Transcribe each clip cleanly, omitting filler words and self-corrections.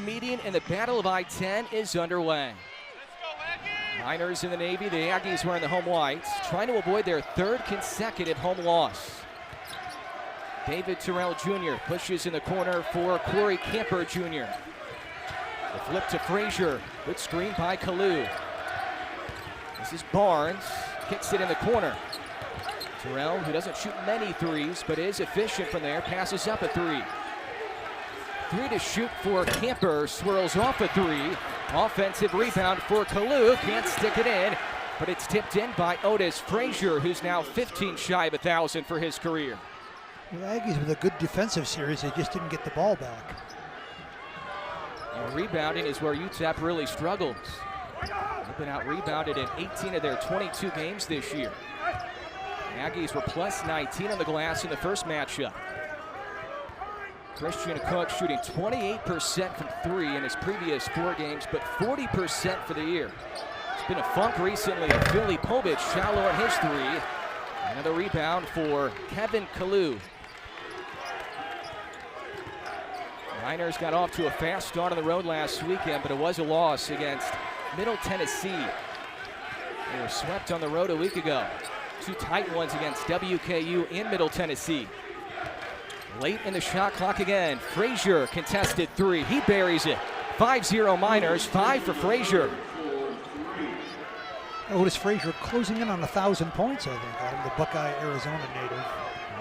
Meeting in the Battle of I-10 is underway. Miners in the Navy, the Aggies wearing the home whites, trying to avoid their third consecutive home loss. David Terrell Jr. pushes in the corner for Corey Camper Jr. The flip to Frazier, good screen by Kalu. This is Barnes, kicks it in the corner. Terrell, who doesn't shoot many threes, but is efficient from there, passes up a three. Three to shoot for Camper, swirls off a three. Offensive rebound for Kalu, can't stick it in, but it's tipped in by Otis Frazier, who's now 15 shy of 1,000 for his career. The Aggies with a good defensive series, they just didn't get the ball back. And rebounding is where UTEP really struggles. They've been out-rebounded in 18 of their 22 games this year. The Aggies were plus 19 on the glass in the first matchup. Christian Cook shooting 28% from three in his previous 4 games, but 40% for the year. It's been a funk recently. Philly Povich shallow on his three. Another rebound for Kevin Kalu. Miners got off to a fast start on the road last weekend, but it was a loss against Middle Tennessee. They were swept on the road a week ago. 2 tight ones against WKU in Middle Tennessee. Late in the shot clock again. Frazier contested three. He buries it. 5-0 Miners, 5 for Frazier. Otis Frazier closing in on 1,000 points, I think, the Buckeye, Arizona native.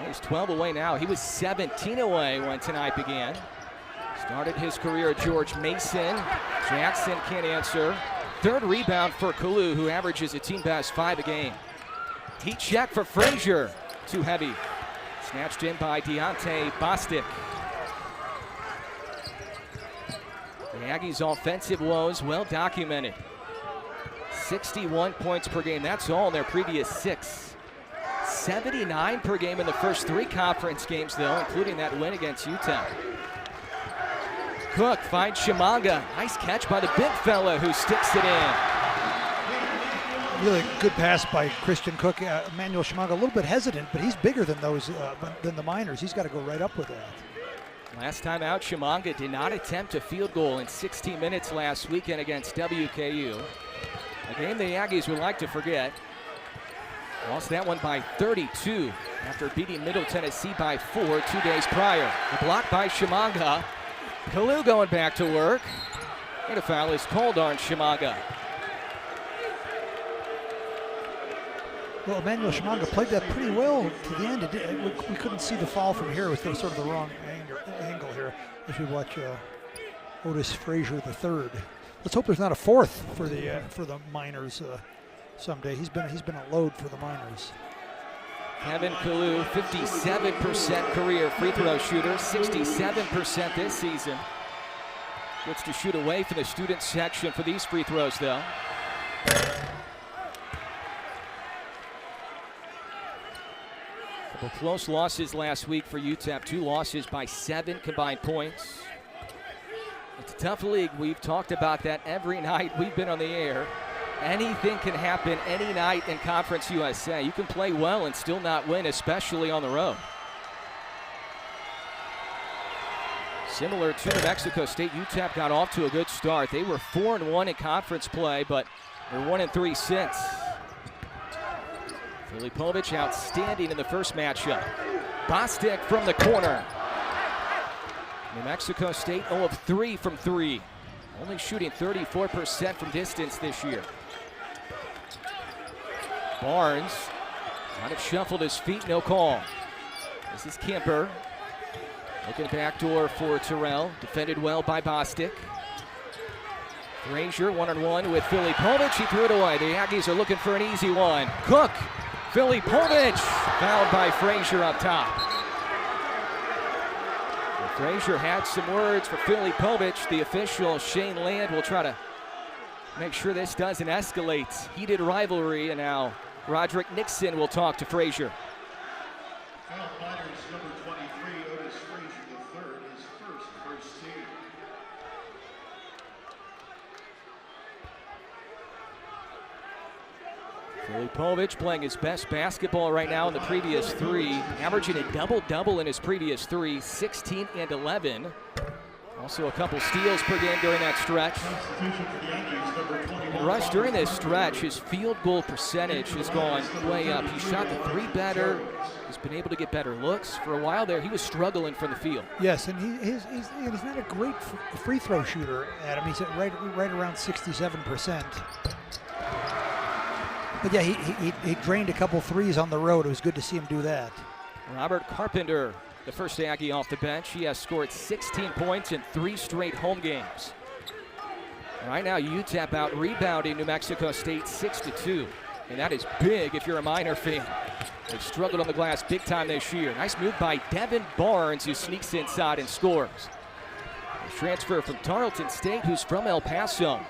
He's 12 away now. He was 17 away when tonight began. Started his career at George Mason. Jackson can't answer. Third rebound for Kalu, who averages a team best 5 a game. Heat check for Frazier. Too heavy. Snatched in by Deontay Bostic. The Aggies' offensive woes well documented. 61 points per game, that's all in their previous 6. 79 per game in the first 3 conference games, though, including that win against UTEP. Cook finds Shimanga. Nice catch by the big fella who sticks it in. Really good pass by Christian Cook. Emmanuel Shimanga a little bit hesitant, but he's bigger than those than the Miners. He's got to go right up with that. Last time out, Shimanga did not attempt a field goal in 16 minutes last weekend against WKU. A game the Aggies would like to forget. Lost that one by 32 after beating Middle Tennessee by 4 2 days prior. The block by Shimanga. Kalu going back to work. And a foul is called on Shimanga. Well, Emmanuel Shimanga played that pretty well to the end. We couldn't see the foul from here. It was sort of the wrong angle here if you watch Otis Frazier III. Let's hope there's not a 4th for the Miners someday. He's been a load for the Miners. Kevin Kalu, 57% career free throw shooter, 67% this season. Gets to shoot away from the student section for these free throws, though. Couple close losses last week for UTEP. 2 losses by 7 combined points. It's a tough league. We've talked about that every night we've been on the air. Anything can happen any night in Conference USA. You can play well and still not win, especially on the road. Similar to New Mexico State, UTEP got off to a good start. They were 4-1 in conference play, but they're 1-3 since. Philly Povich outstanding in the first matchup. Bostic from the corner. New Mexico State 0 of 3 from 3. Only shooting 34% from distance this year. Barnes kind of shuffled his feet, no call. This is Camper. Looking backdoor for Terrell. Defended well by Bostic. Frazier 1-on-1 with Philly Povich. He threw it away. The Aggies are looking for an easy one. Cook. Philly Povich. Fouled by Frazier up top. Frazier had some words for Philly Povich. The official, Shane Land, will try to make sure this doesn't escalate. Heated rivalry, and now Roderick Nixon will talk to Frazier. Miners number 23, Otis Frazier III, is first team. Philly Povich playing his best basketball right now in the previous 3, averaging a double-double in his previous 3, 16 and 11. Also a couple steals per game during that stretch. And Russ, during this stretch, his field goal percentage has gone way up. He shot the three better. He's been able to get better looks. For a while there, he was struggling from the field. Yes, and he's not a great free throw shooter, Adam. He's at right around 67%. But yeah, he drained a couple threes on the road. It was good to see him do that. Robert Carpenter, the first Aggie off the bench. He has scored 16 points in 3 straight home games. Right now, UTEP out rebounding New Mexico State 6-2. And that is big if you're a Miner fan. They've struggled on the glass big time this year. Nice move by Devin Barnes, who sneaks inside and scores. A transfer from Tarleton State, who's from El Paso.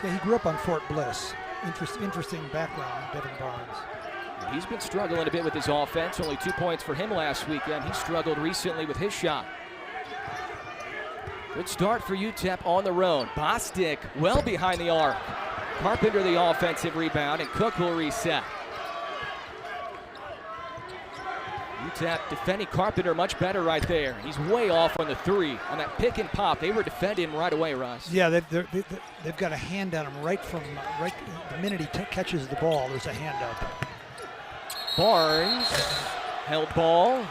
Yeah, he grew up on Fort Bliss. Interesting background, Devin Barnes. He's been struggling a bit with his offense. Only 2 points for him last weekend. He struggled recently with his shot. Good start for UTEP on the road. Bostic well behind the arc. Carpenter the offensive rebound, and Cook will reset. UTEP defending Carpenter much better right there. He's way off on the three. On that pick and pop, they were defending him right away, Russ. Yeah, they've got a hand on him right the minute he catches the ball. There's a hand up. Barnes held ball,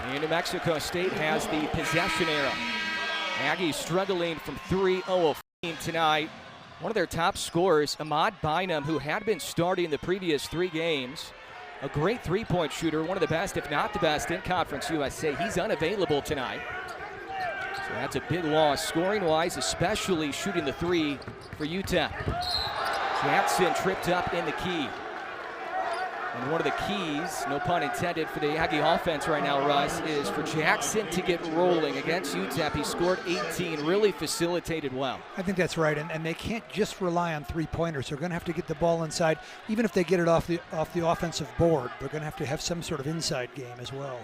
and New Mexico State has the possession arrow. Aggies struggling from 3, 0 of 15 tonight. One of their top scorers, Ahmad Bynum, who had been starting the previous 3 games. A great three-point shooter, one of the best, if not the best, in Conference USA. He's unavailable tonight. So that's a big loss, scoring-wise, especially shooting the three for UTEP. Jackson tripped up in the key. And one of the keys, no pun intended, for the Aggie offense right now, Russ, is for Jackson to get rolling against UTEP. He scored 18, really facilitated well. I think that's right, and they can't just rely on three-pointers. They're going to have to get the ball inside. Even if they get it off the offensive board, they're going to have some sort of inside game as well.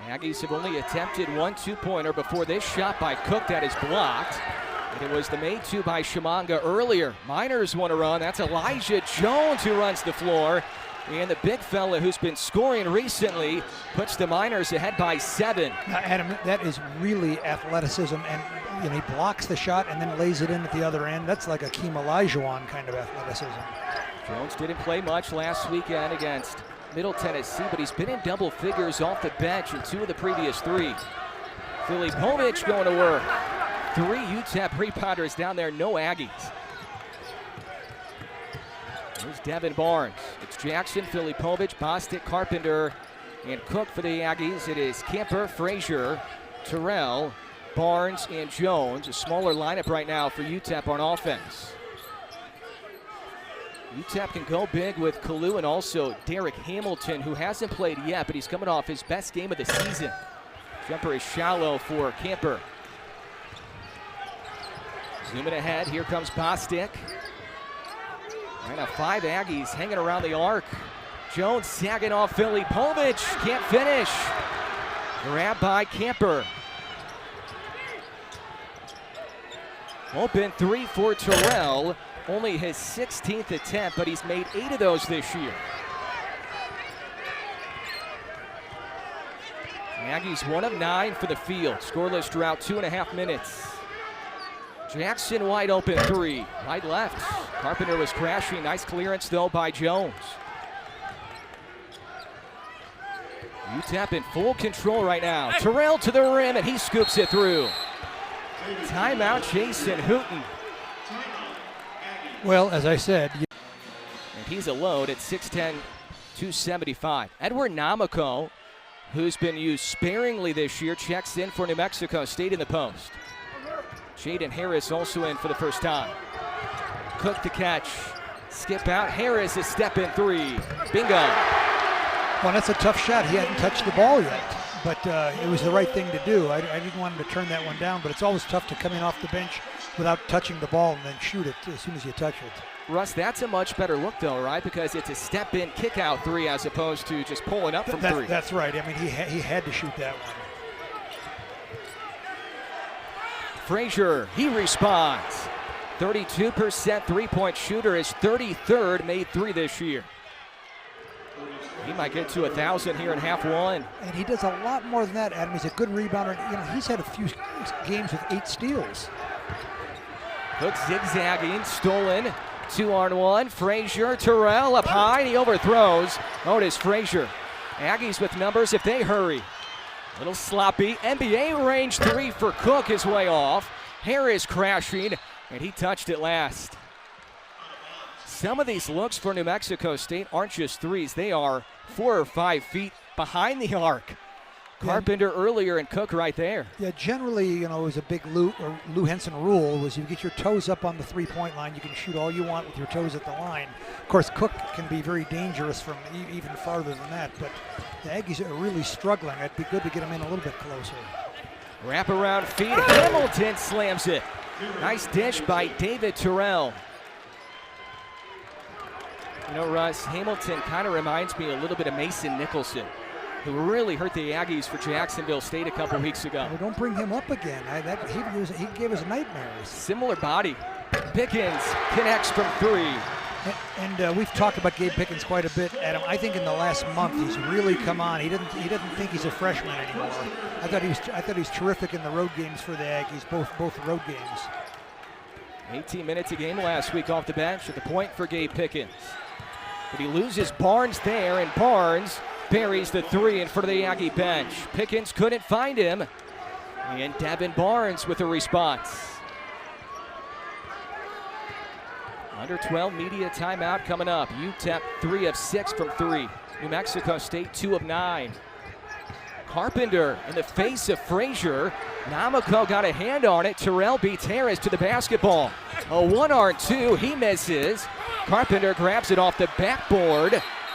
Aggies have only attempted 1 2-pointer before this shot by Cook that is blocked. And it was the made two by Shimanga earlier. Miners want to run. That's Elijah Jones who runs the floor. And the big fella who's been scoring recently puts the Miners ahead by 7. Now, Adam, that is really athleticism. And he blocks the shot and then lays it in at the other end. That's like a Keem Olajuwon kind of athleticism. Jones didn't play much last weekend against Middle Tennessee, but he's been in double figures off the bench in 2 of the previous 3. Filipovic going to work. 3 UTEP rebounders down there, no Aggies. There's Devin Barnes. It's Jackson, Filipovic, Bostic, Carpenter, and Cook for the Aggies. It is Camper, Frazier, Terrell, Barnes, and Jones. A smaller lineup right now for UTEP on offense. UTEP can go big with Kalu and also Derek Hamilton, who hasn't played yet, but he's coming off his best game of the season. Jumper is shallow for Camper. Zooming ahead, here comes Bostic. Right now 5 Aggies hanging around the arc. Jones sagging off Filipovic, can't finish. Grabbed by Camper. Open 3 for Terrell. Only his 16th attempt, but he's made 8 of those this year. Aggies 1 of 9 for the field. Scoreless drought, 2.5 minutes. Jackson wide open 3, right left. Carpenter was crashing. Nice clearance though by Jones. UTEP in full control right now. Terrell to the rim and he scoops it through. Timeout Jason Hooten. Well, as I said. And he's alone at 6'10", 275. Edward Namaco, who's been used sparingly this year, checks in for New Mexico State in the post. Jaden Harris also in for the first time. Cook to catch. Skip out. Harris a step in 3. Bingo. Well, that's a tough shot. He hadn't touched the ball yet, but it was the right thing to do. I didn't want him to turn that one down, but it's always tough to come in off the bench without touching the ball and then shoot it as soon as you touch it. Russ, that's a much better look though, right? Because it's a step in, kick out 3 as opposed to just pulling up from 3. That's right. I mean, he had to shoot that one. Frazier, he responds. 32% three-point shooter, is 33rd, made 3 this year. He might get to 1,000 here in half one. And he does a lot more than that, Adam. He's a good rebounder. You know, he's had a few games with 8 steals. Cook zigzagging, stolen. 2-on-1. Frazier, Terrell up high, and he overthrows Otis Frazier. Aggies with numbers if they hurry. Little sloppy. NBA range 3 for Cook is way off. Harris crashing, and he touched it last. Some of these looks for New Mexico State aren't just threes. They are 4 or 5 feet behind the arc. Carpenter earlier and Cook right there. Yeah, generally, you know, it was a big Lou Henson rule was you get your toes up on the three-point line, you can shoot all you want with your toes at the line. Of course, Cook can be very dangerous from even farther than that, but the Aggies are really struggling. It'd be good to get them in a little bit closer. Wraparound feed, Hamilton slams it. Nice dish by David Terrell. You know, Russ, Hamilton kind of reminds me a little bit of Mason Nicholson, who really hurt the Aggies for Jacksonville State a couple weeks ago. Well, don't bring him up again. He gave us nightmares. Similar body. Pickens connects from 3. And we've talked about Gabe Pickens quite a bit, Adam. I think in the last month he's really come on. He didn't think he's a freshman anymore. I thought he was terrific in the road games for the Aggies, both road games. 18 minutes a game last week off the bench at the point for Gabe Pickens. But he loses Barnes there, and Barnes buries the 3 in front of the Aggie bench. Pickens couldn't find him, and Devin Barnes with a response. Under 12 media timeout coming up. UTEP 3 of 6 from 3. New Mexico State 2 of 9. Carpenter in the face of Frazier. Namako got a hand on it. Terrell beats Harris to the basketball. A 1-on-2, he misses. Carpenter grabs it off the backboard.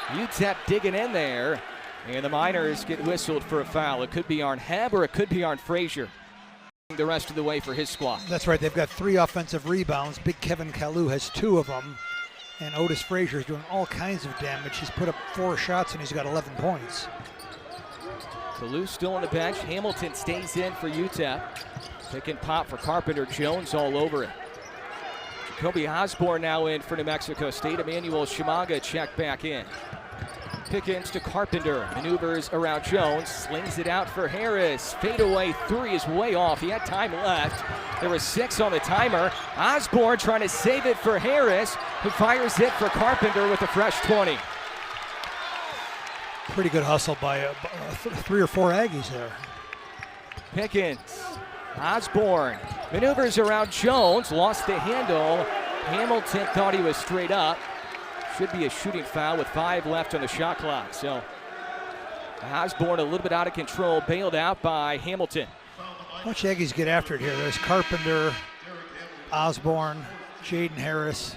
UTEP digging in there. And the Miners get whistled for a foul. It could be on Heb or it could be on Frazier. The rest of the way for his squad. That's right. They've got 3 offensive rebounds. Big Kevin Kalu has 2 of them. And Otis Frazier is doing all kinds of damage. He's put up 4 shots and he's got 11 points. Kalu still on the bench. Hamilton stays in for UTEP. Pick and pop for Carpenter. Jones all over it. Jacoby Osborne now in for New Mexico State. Emmanuel Shimaga checked back in. Pickens to Carpenter. Maneuvers around Jones. Slings it out for Harris. Fadeaway 3 is way off. He had time left. There was 6 on the timer. Osborne trying to save it for Harris, who fires it for Carpenter with a fresh 20. Pretty good hustle by 3 or 4 Aggies there. Pickens. Osborne maneuvers around Jones, lost the handle. Hamilton thought he was straight up. Should be a shooting foul with 5 left on the shot clock. So Osborne a little bit out of control, bailed out by Hamilton. Watch Aggies get after it here. There's Carpenter, Osborne, Jaden Harris.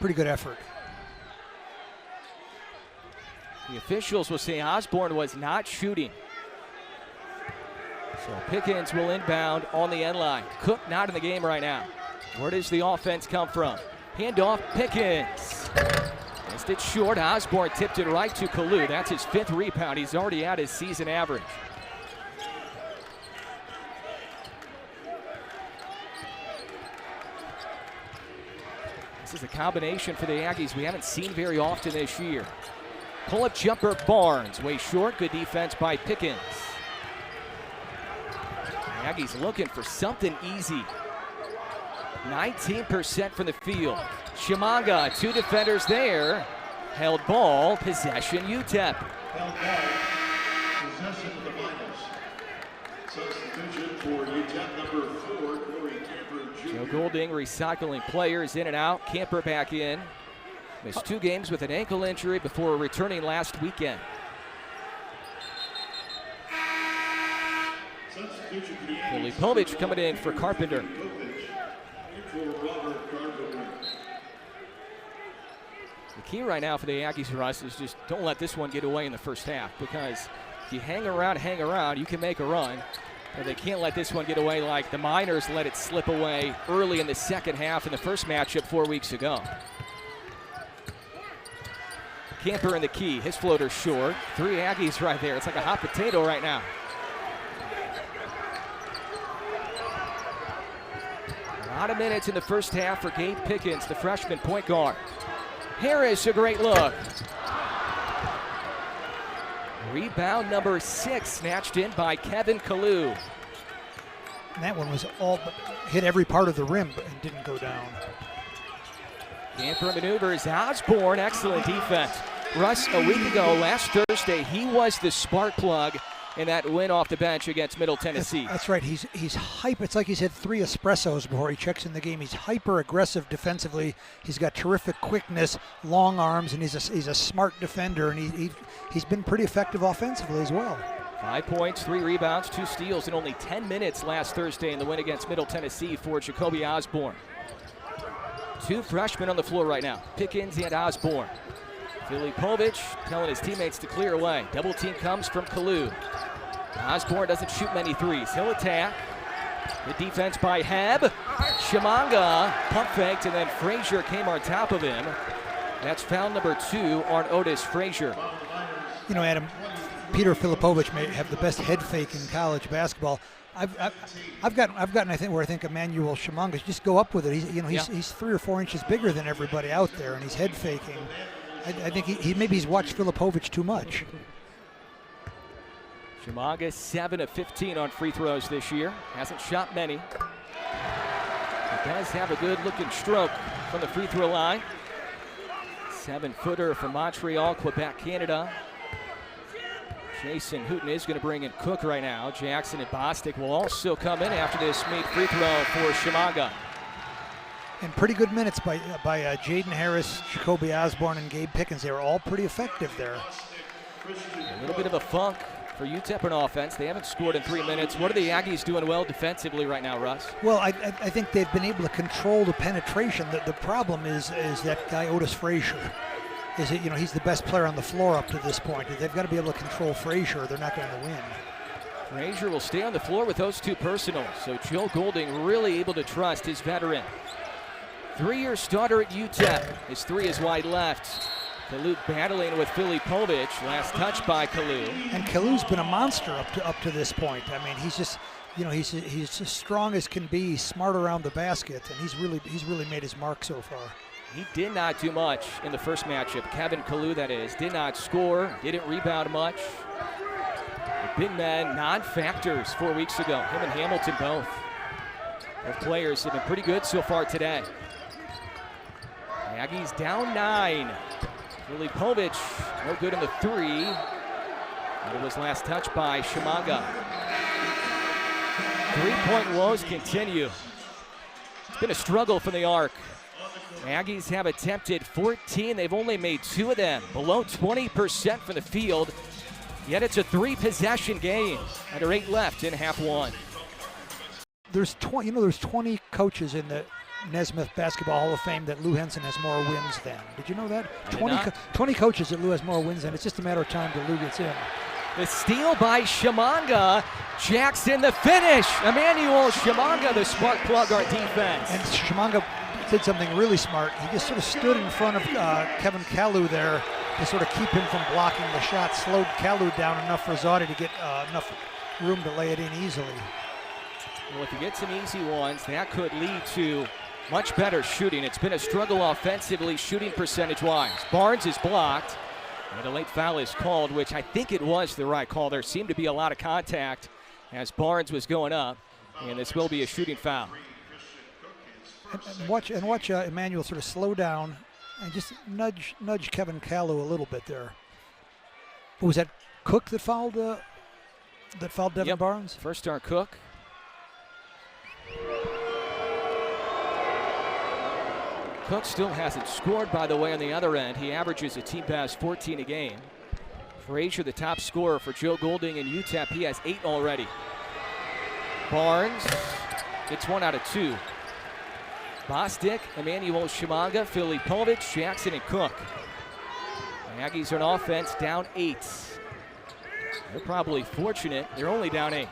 Pretty good effort. The officials will say Osborne was not shooting. So Pickens will inbound on the end line. Cook not in the game right now. Where does the offense come from? Handoff, Pickens. Missed it short. Osborne tipped it right to Kalu. That's his 5th rebound. He's already at his season average. This is a combination for the Aggies we haven't seen very often this year. Pull-up jumper, Barnes. Way short. Good defense by Pickens. The Aggies looking for something easy. 19% from the field. Shimaga, 2 defenders there. Held ball, possession UTEP. Held ball, possession of the Miners. Substitution for UTEP number 4, Corey Camper Jr. Joe Golding recycling players in and out. Camper back in. Missed 2 games with an ankle injury before returning last weekend. Filipovic coming in for Carpenter. The key right now for the Aggies, Russ, is just don't let this one get away in the first half, because if you hang around, you can make a run. But they can't let this one get away like the Miners let it slip away early in the second half in the first matchup 4 weeks ago. Camper in the key, his floater short. 3 Aggies right there. It's like a hot potato right now. A lot of minutes in the first half for Gabe Pickens, the freshman point guard. Harris, a great look. Rebound number 6 snatched in by Kevin Kalu. And that one was all but hit every part of the rim and didn't go down. Camper maneuvers, Osborne, excellent defense. Russ, a week ago, last Thursday, he was the spark plug in that win off the bench against Middle Tennessee. That's right. He's hype. It's like he's had 3 espressos before he checks in the game. He's hyper aggressive defensively. He's got terrific quickness, long arms, and he's a smart defender. And he's been pretty effective offensively as well. 5 points, 3 rebounds, 2 steals in only 10 minutes last Thursday in the win against Middle Tennessee for Jacoby Osborne. 2 freshmen on the floor right now, Pickens and Osborne. Filipovic telling his teammates to clear away. Double team comes from Kalu. Osborne doesn't shoot many threes. He'll attack. The defense by Heb. Shimanga pump faked, and then Frazier came on top of him. That's foul number 2 on Otis Frazier. You know, Adam, Peter Filipovic may have the best head fake in college basketball. I've gotten I think where I think Emmanuel Shimanga just go up with it. He's 3 or 4 inches bigger than everybody out there, and he's head faking. I think he's watched Filipovic too much. Shimanga 7 of 15 on free throws this year. Hasn't shot many. He does have a good looking stroke from the free throw line. 7-footer from Montreal, Quebec, Canada. Jason Hooten is going to bring in Cook right now. Jackson and Bostic will also come in after this made free throw for Shimanga. And pretty good minutes by Jaden Harris, Jacoby Osborne, and Gabe Pickens. They were all pretty effective there. A little bit of a funk for UTEP on offense. They haven't scored in 3 minutes. What are the Aggies doing well defensively right now, Russ? Well, I think they've been able to control the penetration. The problem is that guy Otis Frazier. He's the best player on the floor up to this point. They've got to be able to control Frazier or they're not going to win. Frazier will stay on the floor with those 2 personals. So Joe Golding really able to trust his veteran. 3-year starter at UTEP. His 3 is wide left. Kalu battling with Filipovic. Last touch by Kalu. And Kalu's been a monster up to this point. I mean, he's just, he's as strong as can be. He's smart around the basket, and he's really made his mark so far. He did not do much in the first matchup. Kevin Kalu, that is, did not score, didn't rebound much. The big men, non-factors 4 weeks ago. Him and Hamilton both. Both players have been pretty good so far today. Aggies down 9. Filipovic, no good in the 3. And it was last touch by Shimanga. 3-point woes continue. It's been a struggle from the arc. Aggies have attempted 14. They've only made 2 of them. Below 20% from the field. Yet it's a 3-possession game. Under 8 left in half 1. There's 20 coaches in the Nesmith Basketball Hall of Fame that Lou Henson has more wins than. Did you know that? 20 coaches that Lou has more wins than. It's just a matter of time till Lou gets in. The steal by Shimanga. Jackson the finish. Emmanuel Shimanga, the spark plug on defense. And Shimanga did something really smart. He just sort of stood in front of Kevin Kalu there to sort of keep him from blocking the shot. Slowed Kalu down enough for Zauti to get enough room to lay it in easily. Well, if you get some easy ones, that could lead to much better shooting. It's been a struggle offensively, shooting percentage-wise. Barnes is blocked, and a late foul is called, which I think it was the right call. There seemed to be a lot of contact as Barnes was going up, and this will be a shooting foul. And watch Emmanuel sort of slow down and just nudge Kevin Kalu a little bit there. Was that Cook that fouled Devin Barnes? First start Cook. Cook still hasn't scored, by the way, on the other end. He averages a team best 14 a game. Frazier, the top scorer for Joe Golding and UTEP. He has 8 already. Barnes gets 1 out of 2. Bostic, Emmanuel Shimanga, Filipovic, Jackson, and Cook. The Aggies are on offense down 8. They're probably fortunate. They're only down 8.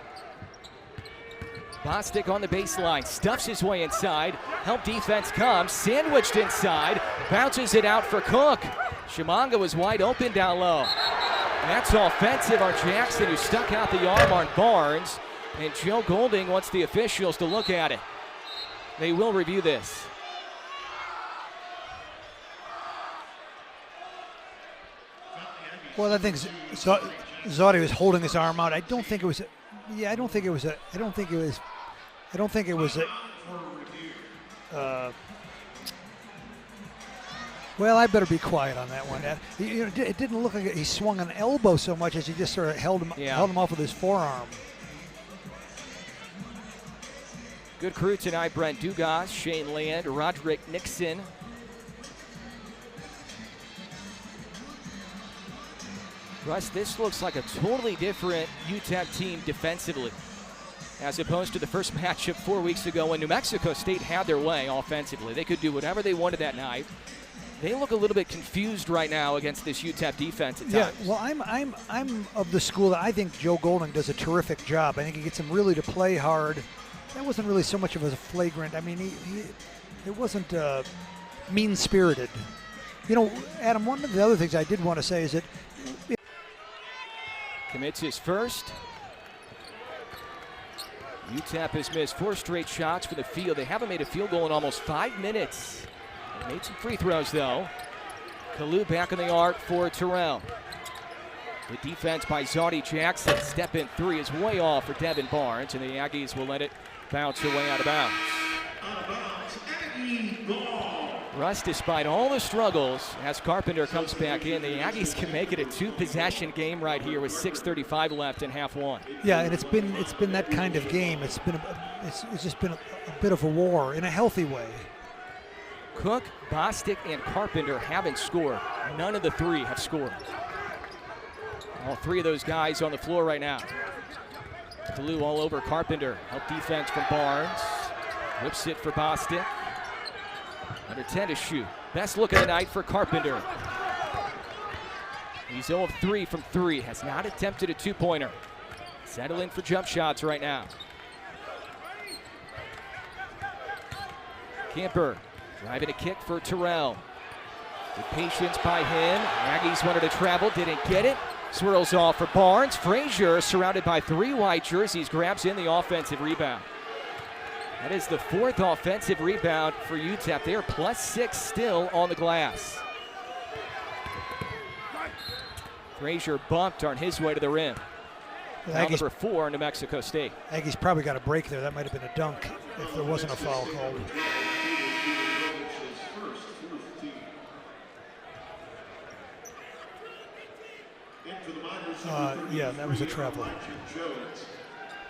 Bostic on the baseline, stuffs his way inside. Help defense comes, sandwiched inside, bounces it out for Cook. Shimanga was wide open down low. And that's offensive on Jackson, who stuck out the arm on Barnes. And Joe Golding wants the officials to look at it. They will review this. Well, I think Zaudy was holding his arm out. I don't think it was. Yeah, I don't think it was a. I don't think it was. I don't think it was a. Well, I better be quiet on that one. It didn't look like he swung an elbow so much as he just sort of held him off with his forearm. Good crew tonight. Brent Dugas, Shane Land, Roderick Nixon. Russ, this looks like a totally different UTEP team defensively, as opposed to the first matchup 4 weeks ago when New Mexico State had their way offensively. They could do whatever they wanted that night. They look a little bit confused right now against this UTEP defense at times. Yeah, well, I'm of the school that I think Joe Golding does a terrific job. I think he gets them really to play hard. That wasn't really so much of a flagrant. I mean, it wasn't mean-spirited. You know, Adam, one of the other things I did want to say is that commits his first. UTEP has missed 4 straight shots for the field. They haven't made a field goal in almost 5 minutes. They made some free throws, though. Kalu back in the arc for Terrell. The defense by Zaudy Jackson. Step in 3 is way off for Devin Barnes, and the Aggies will let it bounce away out of bounds. Russ, despite all the struggles, as Carpenter comes back in, the Aggies can make it a 2-possession game right here with 6:35 left in half one. Yeah, and it's been that kind of game. It's just been a bit of a war in a healthy way. Cook, Bostic, and Carpenter haven't scored. None of the 3 have scored. All 3 of those guys on the floor right now. Kalu all over Carpenter. Help defense from Barnes. Whips it for Bostic. Under 10 to shoot. Best look of the night for Carpenter. He's 0 of 3 from 3. Has not attempted a 2-pointer. Settling for jump shots right now. Camper driving a kick for Terrell. Good patience by him. Aggies wanted to travel, didn't get it. Swirls off for Barnes. Frazier, surrounded by 3 white jerseys, grabs in the offensive rebound. That is the 4th offensive rebound for UTEP. They are +6 still on the glass. Frazier bumped on his way to the rim. Now number 4 in New Mexico State. Aggies probably got a break there. That might have been a dunk if there wasn't a foul called. Yeah, that was a travel.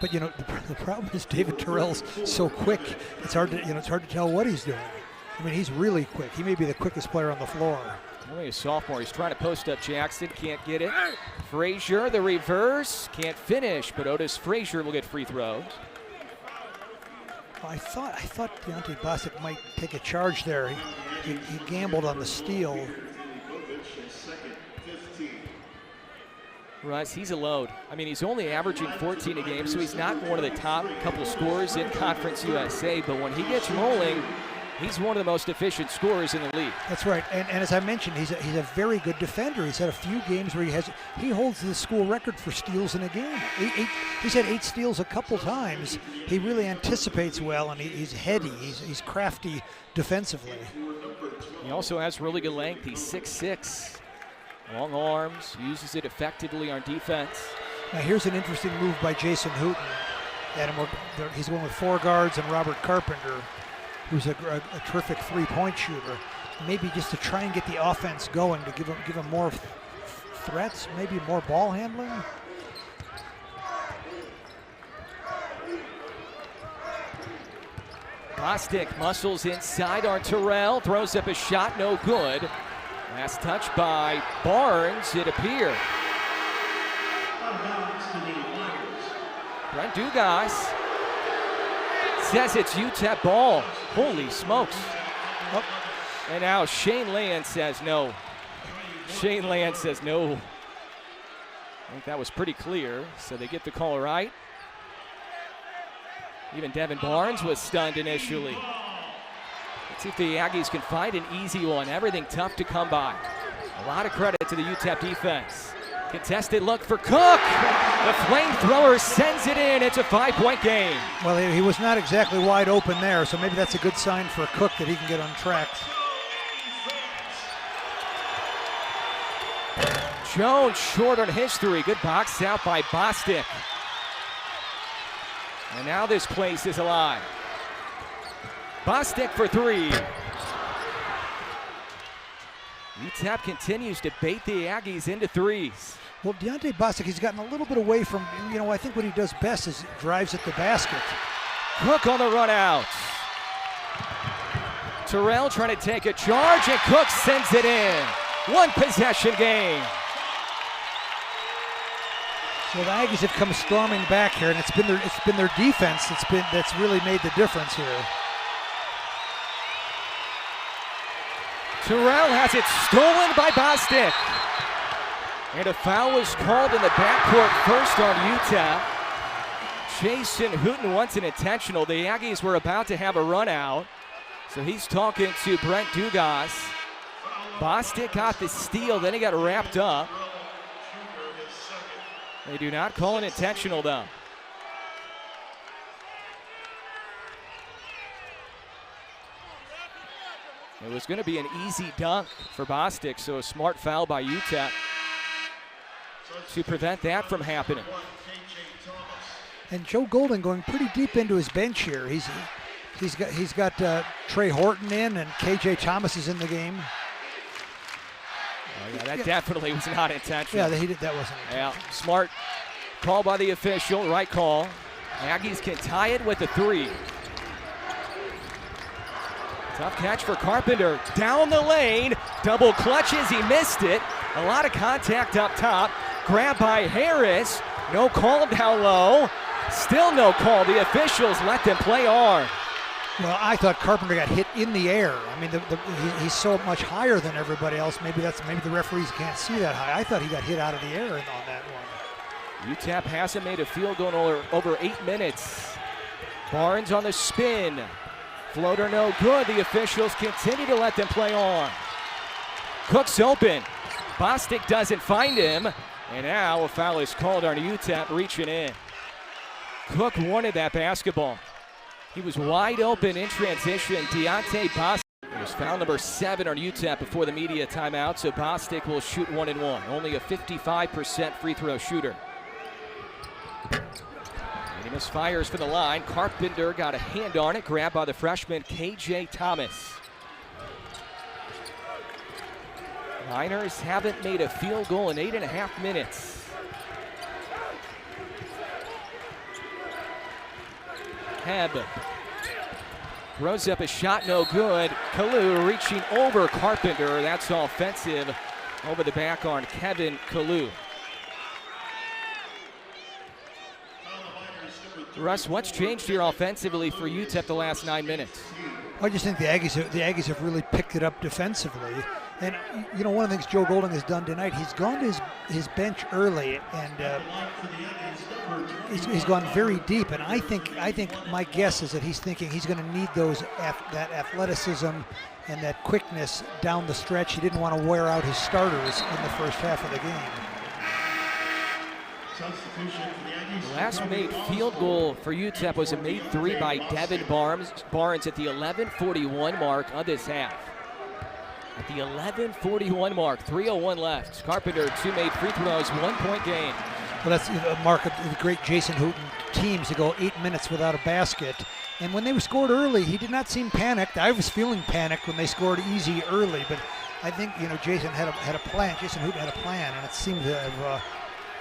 But you know, the problem is David Terrell's so quick. It's hard to tell what he's doing. I mean, he's really quick. He may be the quickest player on the floor. Only a sophomore. He's trying to post up Jackson. Can't get it. Frazier, the reverse. Can't finish, but Otis Frazier will get free throws. I thought Deontay Bostic might take a charge there. He gambled on the steal. Russ, he's a load. I mean, he's only averaging 14 a game, so he's not one of the top couple scorers in Conference USA, but when he gets rolling, he's one of the most efficient scorers in the league. That's right, and as I mentioned, he's a very good defender. He's had a few games where he holds the school record for steals in a game. He's had 8 steals a couple times. He really anticipates well, and he's heady. He's crafty defensively. He also has really good length. He's 6'6". Long arms, uses it effectively on defense. Now here's an interesting move by Jason Hooten. He's going with 4 guards and Robert Carpenter, who's a terrific 3-point shooter. Maybe just to try and get the offense going, to give him more threats, maybe more ball handling. Bostic muscles inside on Terrell, throws up a shot, no good. Last touch by Barnes, it appeared. Brent Dugas says it's UTEP ball. Holy smokes. Oh. And now Shane Land says no. Shane Land says no. I think that was pretty clear, so they get the call right. Even Devin Barnes was stunned initially. Let's see if the Aggies can find an easy one. Everything tough to come by. A lot of credit to the UTEP defense. Contested look for Cook. The flamethrower sends it in. It's a 5-point game. Well, he was not exactly wide open there, so maybe that's a good sign for Cook that he can get untracked. Jones short on his three. Good box out by Bostic. And now this place is alive. Bostic for three. UTEP continues to bait the Aggies into threes. Well, Deontay Bostic, he's gotten a little bit away from, I think what he does best is drives at the basket. Cook on the run out. Terrell trying to take a charge, and Cook sends it in. One possession game. Well, the Aggies have come storming back here, and it's been their defense that's really made the difference here. Terrell has it stolen by Bostic. And a foul was called in the backcourt first on UTEP. Jason Hooten wants an intentional. The Aggies were about to have a run out. So he's talking to Brent Dugas. Bostic got the steal, then he got wrapped up. They do not call an intentional though. It was going to be an easy dunk for Bostic, so a smart foul by UTEP to prevent that from happening. And Joe Golden going pretty deep into his bench here. He's got Trey Horton in, and KJ Thomas is in the game. Oh yeah, that definitely was not intentional. Yeah, that wasn't intentional. Yeah, smart call by the official, right call. Aggies can tie it with a three. Tough catch for Carpenter, down the lane, double clutches, he missed it. A lot of contact up top, grab by Harris, no call down low, still no call. The officials let them play on. Well, I thought Carpenter got hit in the air. I mean, he's so much higher than everybody else. Maybe the referees can't see that high. I thought he got hit out of the air on that one. UTEP hasn't made a field goal in over 8 minutes. Barnes on the spin. Floater no good. The officials continue to let them play on. Cook's open. Bostic doesn't find him. And now a foul is called on UTEP reaching in. Cook wanted that basketball. He was wide open in transition. Deontay Bostic. It was foul number 7 on UTEP before the media timeout, so Bostic will shoot 1 and 1. Only a 55% free throw shooter. And he misfires from the line. Carpenter got a hand on it, grabbed by the freshman KJ Thomas. Niners haven't made a field goal in 8.5 minutes. Hebb throws up a shot, no good. Kalu reaching over Carpenter. That's offensive over the back on Kevin Kalu. Russ, what's changed here offensively for UTEP the last 9 minutes? I just think the Aggies have really picked it up defensively. And, one of the things Joe Golding has done tonight, he's gone to his bench early, and he's gone very deep. And I think my guess is that he's thinking he's going to need that athleticism and that quickness down the stretch. He didn't want to wear out his starters in the first half of the game. The last made field goal for UTEP was a made three by Devin Barnes at the 11:41 mark of this half. At the 11:41 mark, 3:01 left. Carpenter, 2 made free throws, 1-point game. Well, that's a mark of the great Jason Hooten teams to go 8 minutes without a basket. And when they were scored early, he did not seem panicked. I was feeling panicked when they scored easy early, but I think Jason had a plan. Jason Hooten had a plan, and it seemed to have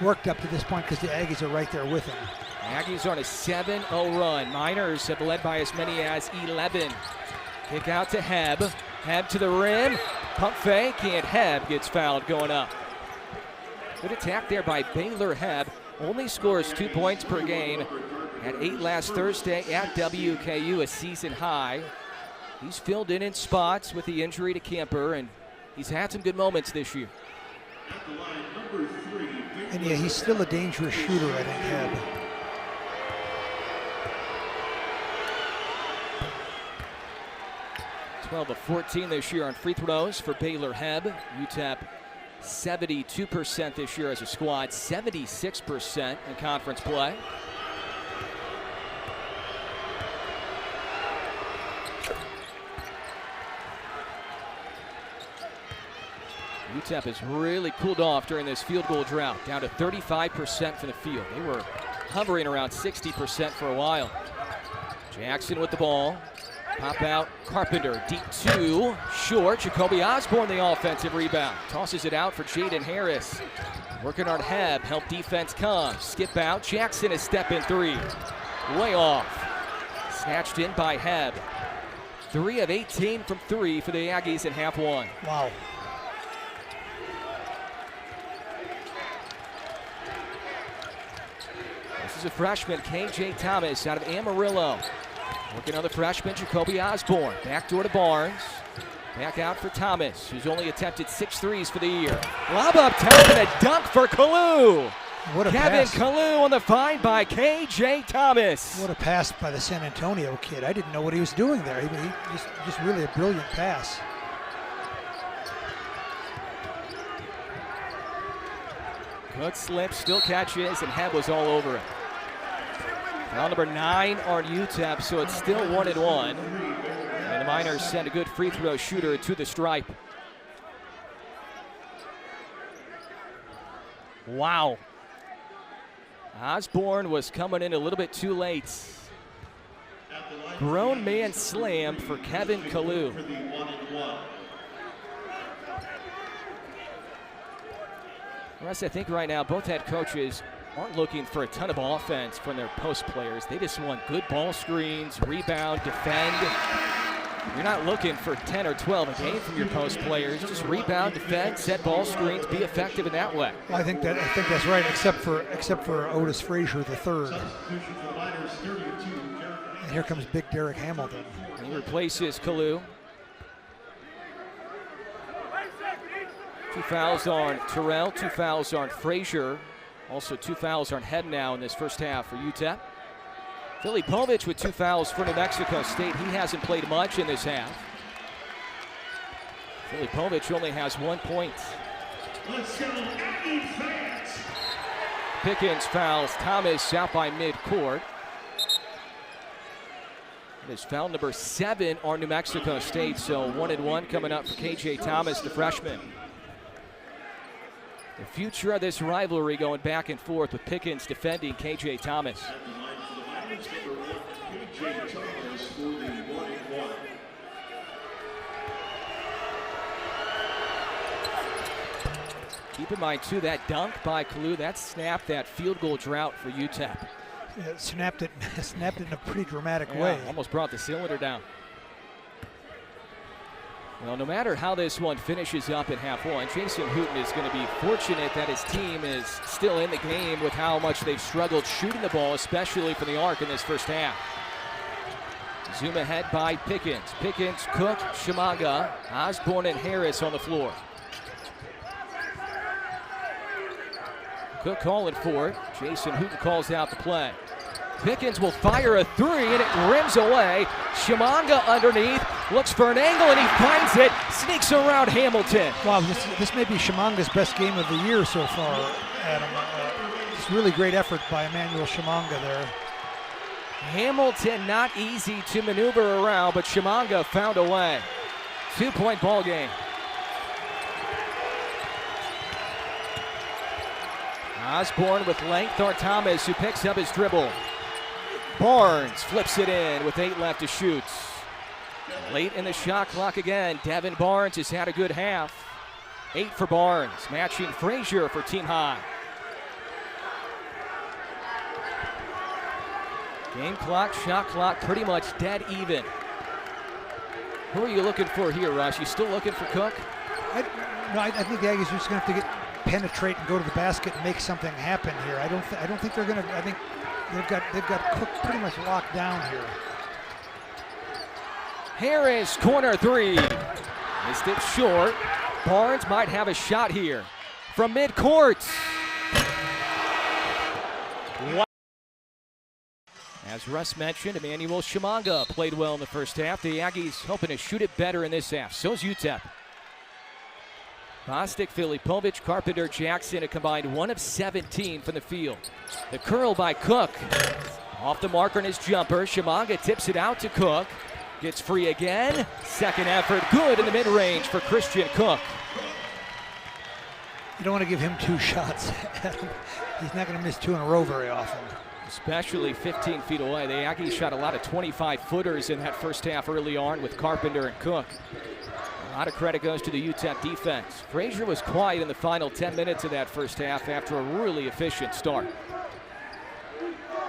worked up to this point because the Aggies are right there with him. Aggies on a 7-0 run. Miners have led by as many as 11. Kick out to Hebb. Hebb to the rim. Pump fake, and Hebb gets fouled going up. Good attack there by Baylor Hebb. Only scores 2 points per game. Had 8 last Thursday at WKU, a season high. He's filled in spots with the injury to Camper, and he's had some good moments this year. And yeah, he's still a dangerous shooter, I think, Hebb. Twelve of 14 this year on free throws for Baylor Hebb. UTEP 72% this year as a squad, 76% in conference play. UTEP has really cooled off during this field goal drought, down to 35% from the field. They were hovering around 60% for a while. Jackson with the ball. Pop out, Carpenter, deep 2, short. Jacoby Osborne, the offensive rebound. Tosses it out for Jaden Harris. Working on Heb, help defense come. Skip out, Jackson a step in 3. Way off. Snatched in by Heb. 3 of 18 from 3 for the Aggies in half 1. Wow. This is a freshman, KJ Thomas, out of Amarillo. Working on the freshman, Jacoby Osborne. Backdoor to Barnes. Back out for Thomas, who's only attempted 6 threes for the year. Lob up top and a dunk for Kalu. What a Kevin pass. Kalu on the find by KJ Thomas. What a pass by the San Antonio kid. I didn't know what he was doing there. He just really a brilliant pass. Cook slips, still catches, and Heb was all over it. Foul number 9 on UTEP, so it's still 1-1. And the Miners send a good free throw shooter to the stripe. Wow. Osborne was coming in a little bit too late. Grown man slam for Kevin Kalu. Russ, I think right now both head coaches aren't looking for a ton of offense from their post players. They just want good ball screens, rebound, defend. You're not looking for 10 or 12 a game from your post players. Just rebound, defend, set ball screens, be effective in that way. Well, I think that's right, except for Otis Frazier III. And here comes big Derek Hamilton. And he replaces Kalu. 2 fouls on Terrell, 2 fouls on Frazier. Also 2 fouls on Heb now in this first half for UTEP. Filipovic with 2 fouls for New Mexico State. He hasn't played much in this half. Filipovic only has 1 point. Pickens fouls Thomas out by midcourt. It is foul number 7 on New Mexico State, so 1-1 coming up for KJ Thomas, the freshman. The future of this rivalry going back and forth with Pickens defending KJ Thomas. Keep in mind, too, that dunk by Kalu, that snapped that field goal drought for UTEP. Yeah, snapped it in a pretty dramatic way. Almost brought the cylinder down. Well, no matter how this one finishes up in half 1, Jason Hooten is going to be fortunate that his team is still in the game with how much they've struggled shooting the ball, especially from the arc in this first half. Zoom ahead by Pickens. Pickens, Cook, Shimanga, Osborne, and Harris on the floor. Cook calling for it. Jason Hooten calls out the play. Pickens will fire a 3, and it rims away. Shimanga underneath, looks for an angle, and he finds it. Sneaks around Hamilton. Wow, this may be Shimanga's best game of the year so far, Adam. It's really great effort by Emmanuel Shimanga there. Hamilton not easy to maneuver around, but Shimanga found a way. 2-point ball game. Osborne with length on Thomas, who picks up his dribble. Barnes flips it in with 8 left to shoot. Late in the shot clock again, Devin Barnes has had a good half. 8 for Barnes, matching Frazier for team high. Game clock, shot clock, pretty much dead even. Who are you looking for here, Russ? You still looking for Cook? I think the Aggies are just going to have to penetrate and go to the basket and make something happen here. I don't think they're going to. I think they've got Cook pretty much locked down here. Harris, corner 3. Missed it short. Barnes might have a shot here from midcourt. Wow. As Russ mentioned, Emmanuel Shimanga played well in the first half. The Aggies hoping to shoot it better in this half. So's UTEP. Bostic, Filipovic, Carpenter, Jackson, a combined 1 of 17 from the field. The curl by Cook. Off the marker in his jumper. Shimanga tips it out to Cook. Gets free again. Second effort, good in the mid-range for Christian Cook. You don't want to give him 2 shots at him. He's not going to miss 2 in a row very often. Especially 15 feet away. The Aggies shot a lot of 25-footers in that first half early on with Carpenter and Cook. A lot of credit goes to the UTEP defense. Frazier was quiet in the final 10 minutes of that first half after a really efficient start.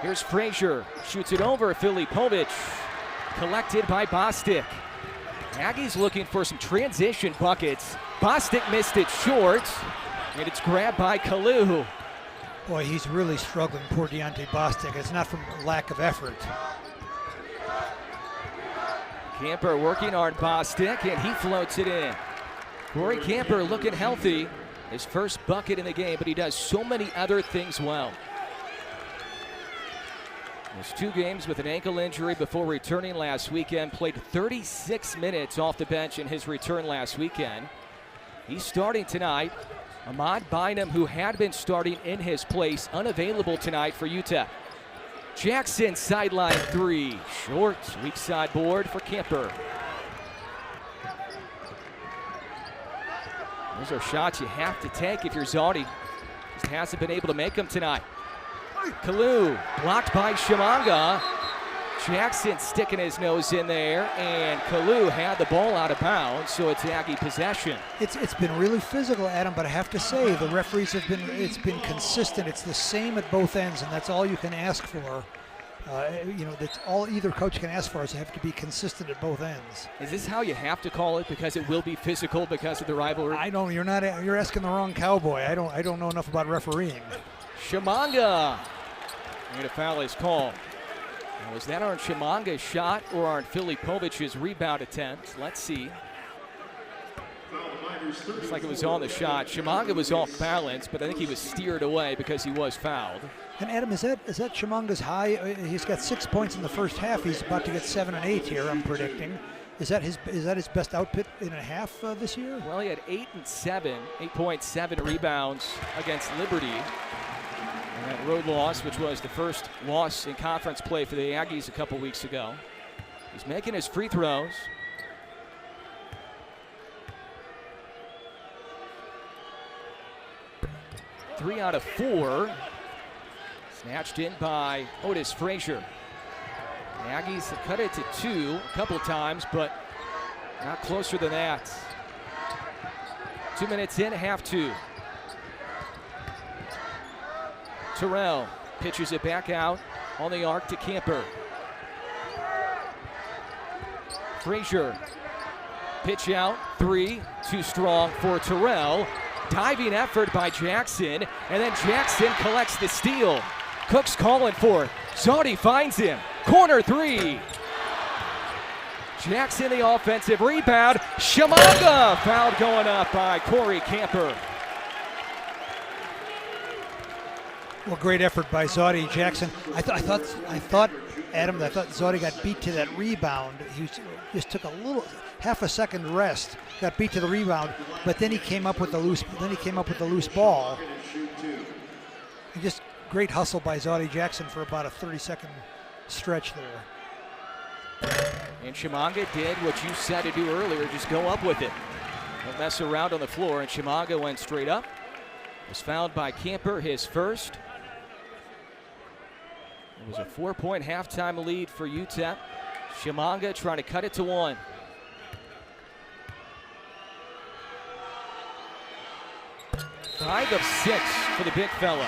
Here's Frazier, shoots it over Filipovic, collected by Bostic. Aggies looking for some transition buckets. Bostic missed it short, and it's grabbed by Kalu. Boy, he's really struggling, poor Deontay Bostic. It's not from lack of effort. Camper working on Bostic, and he floats it in. Corey Camper looking healthy. His first bucket in the game, but he does so many other things well. Missed 2 games with an ankle injury before returning last weekend. Played 36 minutes off the bench in his return last weekend. He's starting tonight. Ahmad Bynum, who had been starting in his place, unavailable tonight for UTEP. Jackson sideline 3. Short, weak side board for Camper. Those are shots you have to take if you're Zaudy. Just hasn't been able to make them tonight. Kalu blocked by Shimanga. Jackson sticking his nose in there, and Kalu had the ball out of bounds, so it's Aggie possession. It's been really physical, Adam, but I have to say the referees have been, it's been consistent. It's the same at both ends, and that's all you can ask for. You know, that's all either coach can ask for is to have to be consistent at both ends. Is this how you have to call it because it will be physical because of the rivalry? I don't. You're asking the wrong cowboy. I don't know enough about refereeing. Shimanga. And a foul is called. Now, was that on Shimanga's shot or on Filipovic's rebound attempt? Let's see. Looks like it was on the shot. Shimanga was off balance, but I think he was steered away because he was fouled. And Adam, is that Shimanga's high? He's got 6 points in the first half. He's about to get 7 and 8 here, I'm predicting. Is that his best output in a half this year? Well, he had 8 and 7, 8.7 rebounds against Liberty. And that road loss, which was the first loss in conference play for the Aggies a couple weeks ago. He's making his free throws. Three out of 4. Snatched in by Otis Frazier. The Aggies have cut it to 2 a couple times, but not closer than that. 2 minutes in, half 2. Terrell pitches it back out on the arc to Camper. Frazier, pitch out, 3, too strong for Terrell. Diving effort by Jackson, and then Jackson collects the steal. Cook's calling for it. Zaudy finds him. Corner 3. Jackson the offensive rebound. Shimanga fouled going up by Corey Camper. Well, great effort by Zaudy. Jackson. I thought, Adam, I thought Zaudy got beat to that rebound. He just took half a second rest, got beat to the rebound, but then he came up with the loose ball. And just great hustle by Zaudy Jackson for about a 30-second stretch there. And Shimanga did what you said to do earlier, just go up with it. Don't mess around on the floor, and Shimanga went straight up. Was fouled by Camper, his first. It was a 4-point halftime lead for UTEP. Shimanga trying to cut it to 1. Five of 6 for the big fella.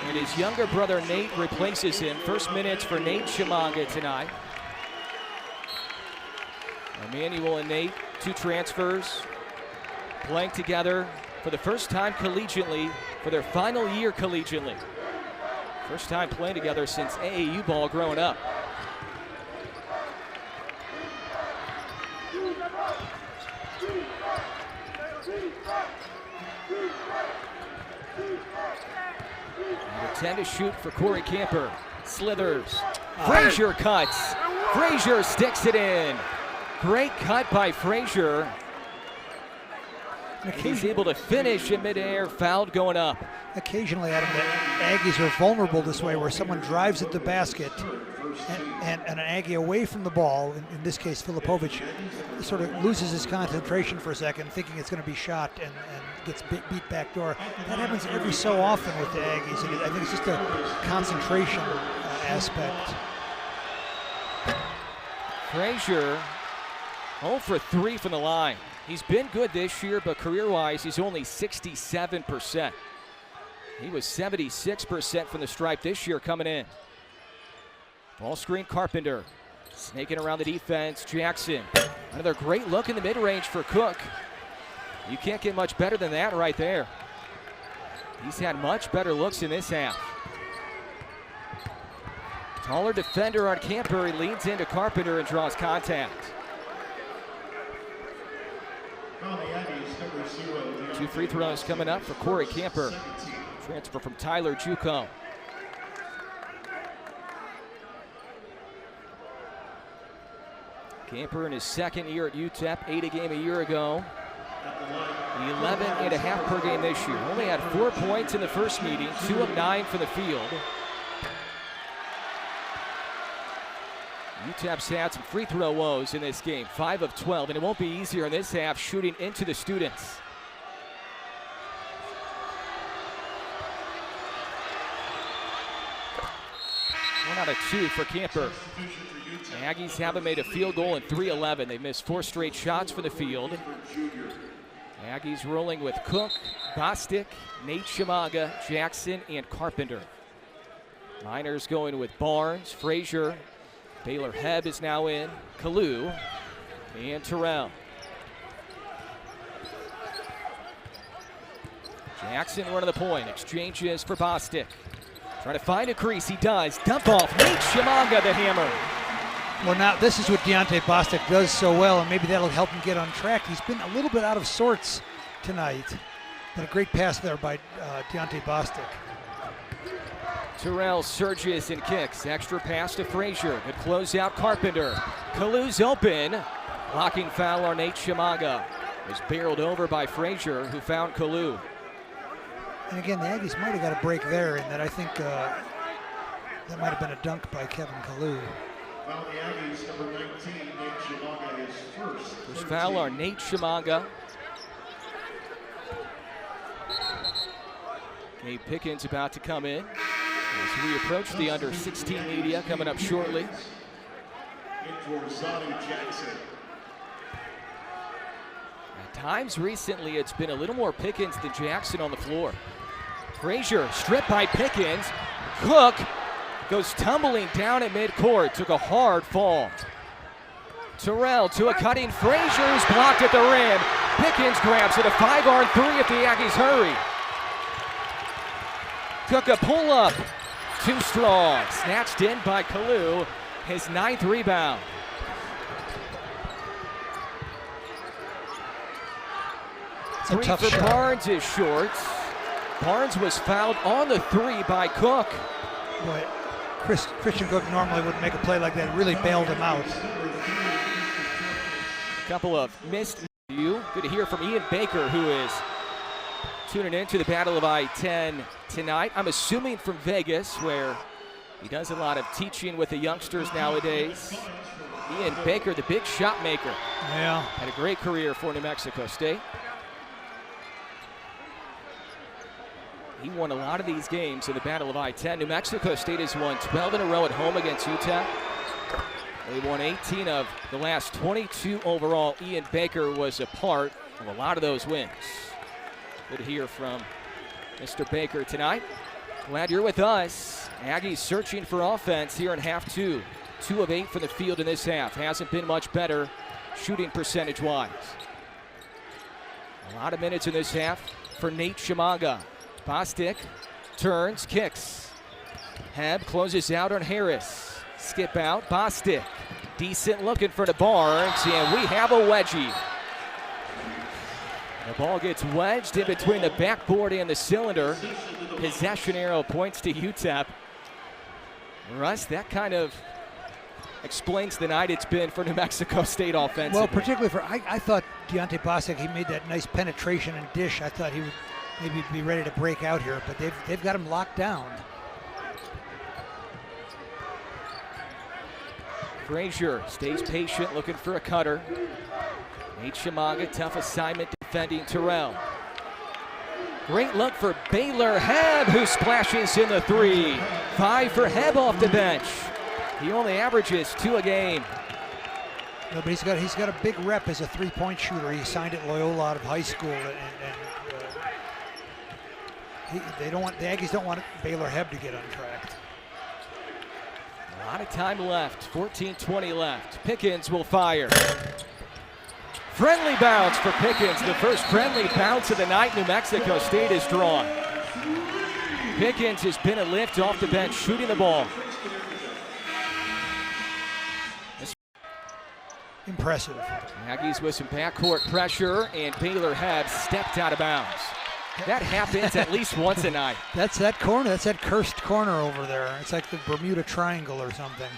And his younger brother Nate replaces him. First minutes for Nate Shimanga tonight. Emmanuel and Nate, 2 transfers, playing together for the first time collegiately, for their final year collegiately. First time playing together since AAU ball growing up. Number 10 to shoot for Corey Camper. Slithers. Frazier cuts. Frazier sticks it in. Great cut by Frazier. He's able to finish in midair, fouled going up. occasionally, Adam, that Aggies are vulnerable this way, where someone drives at the basket and an Aggie away from the ball, in this case Filipovic, sort of loses his concentration for a second, thinking it's going to be shot and gets beat back door. That happens every so often with the Aggies, and I think it's just a concentration aspect. Frazier 0 for 3 from the line. He's been good this year, but career-wise, he's only 67%. He was 76% from the stripe this year coming in. Ball screen, Carpenter. Snaking around the defense, Jackson. Another great look in the mid-range for Cook. You can't get much better than that right there. He's had much better looks in this half. Taller defender on Camper. He leans into Carpenter and draws contact. 2 free throws coming up for Corey Camper. Transfer from Tyler Juco. Camper in his second year at UTEP, 8 a game a year ago. 11.5 per game this year. Only had 4 points in the first meeting, 2 of 9 from the field. UTEP's had some free throw woes in this game, 5 of 12, and it won't be easier in this half shooting into the students. One out of 2 for Camper. The Aggies haven't made a field goal in 3-11. They missed 4 straight shots for the field. The Aggies rolling with Cook, Bostic, Nate Shamaga, Jackson, and Carpenter. Miners going with Barnes, Frazier, Baylor Hebb is now in, Kalu, and Terrell. Jackson running the point, exchanges for Bostic. Trying to find a crease, he does. Dump off, Nate Shamaga the hammer. Well, now this is what Deontay Bostic does so well, and maybe that'll help him get on track. He's been a little bit out of sorts tonight, but a great pass there by Deontay Bostic. Terrell surges and kicks. Extra pass to Frazier. Good closeout, Carpenter. Kalu's open. Blocking foul on Nate Shamaga. Was barreled over by Frazier, who found Kalu. And again, the Aggies might have got a break there, and that I think that might have been a dunk by Kevin Kalu. Well, the Aggies, number 19, Nate Shamaga is first. First foul on Nate Shamaga. Gabe Pickens about to come in as we approach the under-16 media coming up shortly. In for Zanu Jackson. At times recently, it's been a little more Pickens than Jackson on the floor. Frazier stripped by Pickens. Cook goes tumbling down at midcourt, took a hard fall. Terrell to a cutting Frazier, who's blocked at the rim. Pickens grabs it, a 5-on-3 if the Aggies hurry. Cook a pull-up, too strong. Snatched in by Kalu, his 9th rebound. Three tough for shot. Barnes is short. Barnes was fouled on the 3 by Cook. Boy, Christian Cook normally wouldn't make a play like that. Really bailed him out. A couple of missed you. Good to hear from Ian Baker, who is tuning in to the Battle of I-10 tonight. I'm assuming from Vegas, where he does a lot of teaching with the youngsters nowadays. Ian Baker, the big shot maker. Yeah. Had a great career for New Mexico State. He won a lot of these games in the Battle of I-10. New Mexico State has won 12 in a row at home against UTEP. They won 18 of the last 22 overall. Ian Baker was a part of a lot of those wins. Good to hear from Mr. Baker tonight. Glad you're with us. Aggies searching for offense here in half 2. 2 of 8 from the field in this half. Hasn't been much better shooting percentage-wise. A lot of minutes in this half for Nate Shamaga. Bostic turns, kicks. Hebb closes out on Harris. Skip out, Bostic. Decent look in front of Barnes, and we have a wedgie. The ball gets wedged in between the backboard and the cylinder. Possession arrow points to UTEP. Russ, that kind of explains the night it's been for New Mexico State offensively. Well, particularly for, I thought Deontay Bostic, he made that nice penetration and dish. I thought he maybe be ready to break out here, but they've got him locked down. Frazier stays patient, looking for a cutter. Nate Chimanga, tough assignment defending Terrell. Great look for Baylor Hebb, who splashes in the 3. 5 for Hebb off the bench. He only averages 2 a game. No, but he's got a big rep as a three-point shooter. He signed at Loyola out of high school, the Aggies don't want Baylor Hebb to get untracked. A lot of time left, 14-20 left. Pickens will fire. Friendly bounce for Pickens, the first friendly bounce of the night New Mexico State has drawn. Pickens has been a lift off the bench, shooting the ball. Impressive. Aggies with some backcourt pressure, and Baylor Hebb stepped out of bounds. That happens at least once a night. That's that corner. That's that cursed corner over there. It's like the Bermuda Triangle or something.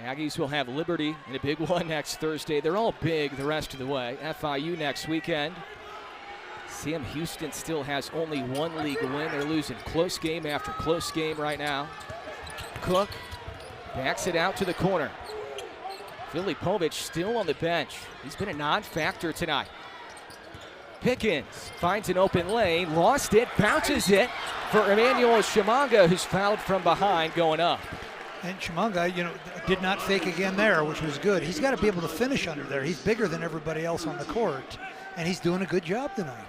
Aggies will have Liberty in a big one next Thursday. They're all big the rest of the way. FIU next weekend. Sam Houston still has only 1 league win. They're losing close game after close game right now. Cook backs it out to the corner. Filipovic still on the bench. He's been a non-factor tonight. Pickens finds an open lane, lost it, bounces it for Emmanuel Chimanga, who's fouled from behind going up. And Chimanga, did not fake again there, which was good. He's got to be able to finish under there. He's bigger than everybody else on the court, and he's doing a good job tonight.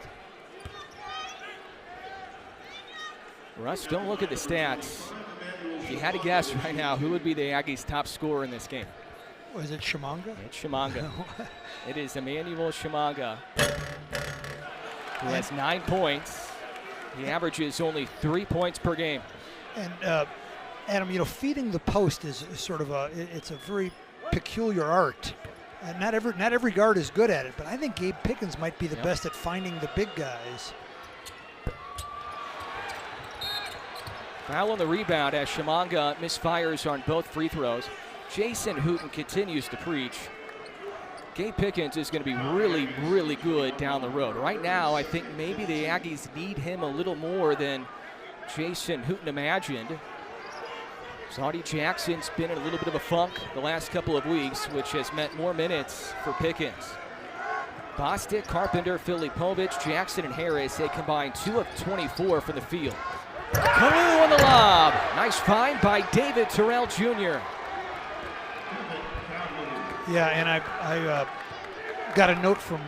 Russ, don't look at the stats. If you had to guess right now, who would be the Aggies' top scorer in this game? Was it Chimanga? It's Chimanga. It is Emmanuel Chimanga, who has 9 points. He averages only 3 points per game. And Adam, feeding the post is sort of it's a very peculiar art. And not every guard is good at it, but I think Gabe Pickens might be the best at finding the big guys. Foul on the rebound as Chimanga misfires on both free throws. Jason Hooten continues to preach. Gabe Pickens is going to be really, really good down the road. Right now, I think maybe the Aggies need him a little more than Jason Hooten imagined. Saudi Jackson's been in a little bit of a funk the last couple of weeks, which has meant more minutes for Pickens. Bostic, Carpenter, Filipovic, Jackson, and Harris, they combined 2 of 24 from the field. Kalu on the lob. Nice find by David Terrell Jr. Yeah, and I got a note from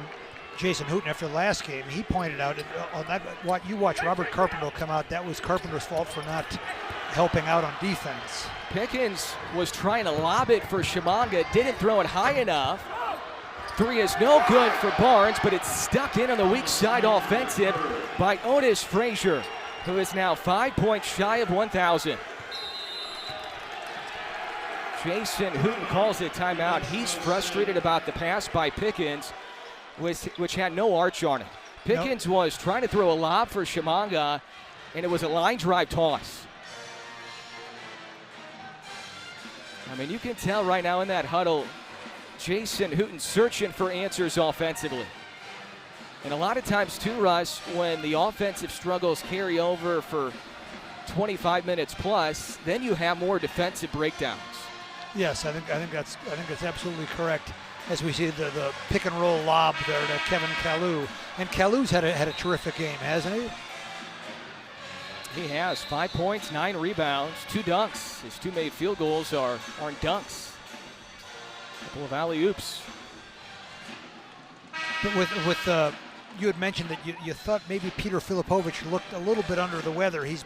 Jason Hooten after the last game. He pointed out, on that, what you watch Robert Carpenter come out, that was Carpenter's fault for not helping out on defense. Pickens was trying to lob it for Chimanga, didn't throw it high enough. 3 is no good for Barnes, but it's stuck in on the weak side offensive by Otis Frazier, who is now 5 points shy of 1,000. Jason Hooten calls it timeout. He's frustrated about the pass by Pickens, which had no arch on it. Pickens was trying to throw a lob for Chimanga, and it was a line drive toss. I mean, you can tell right now in that huddle, Jason Hooten searching for answers offensively. And a lot of times too, Russ, when the offensive struggles carry over for 25 minutes plus, then you have more defensive breakdowns. Yes, I think that's absolutely correct. As we see the pick and roll lob there to Kevin Kalu, and Kalu's had a terrific game, hasn't he? He has 5 points, 9 rebounds, 2 dunks. His 2 made field goals aren't dunks. A couple of alley-oops. But with you had mentioned that you thought maybe Peter Filipovic looked a little bit under the weather. He's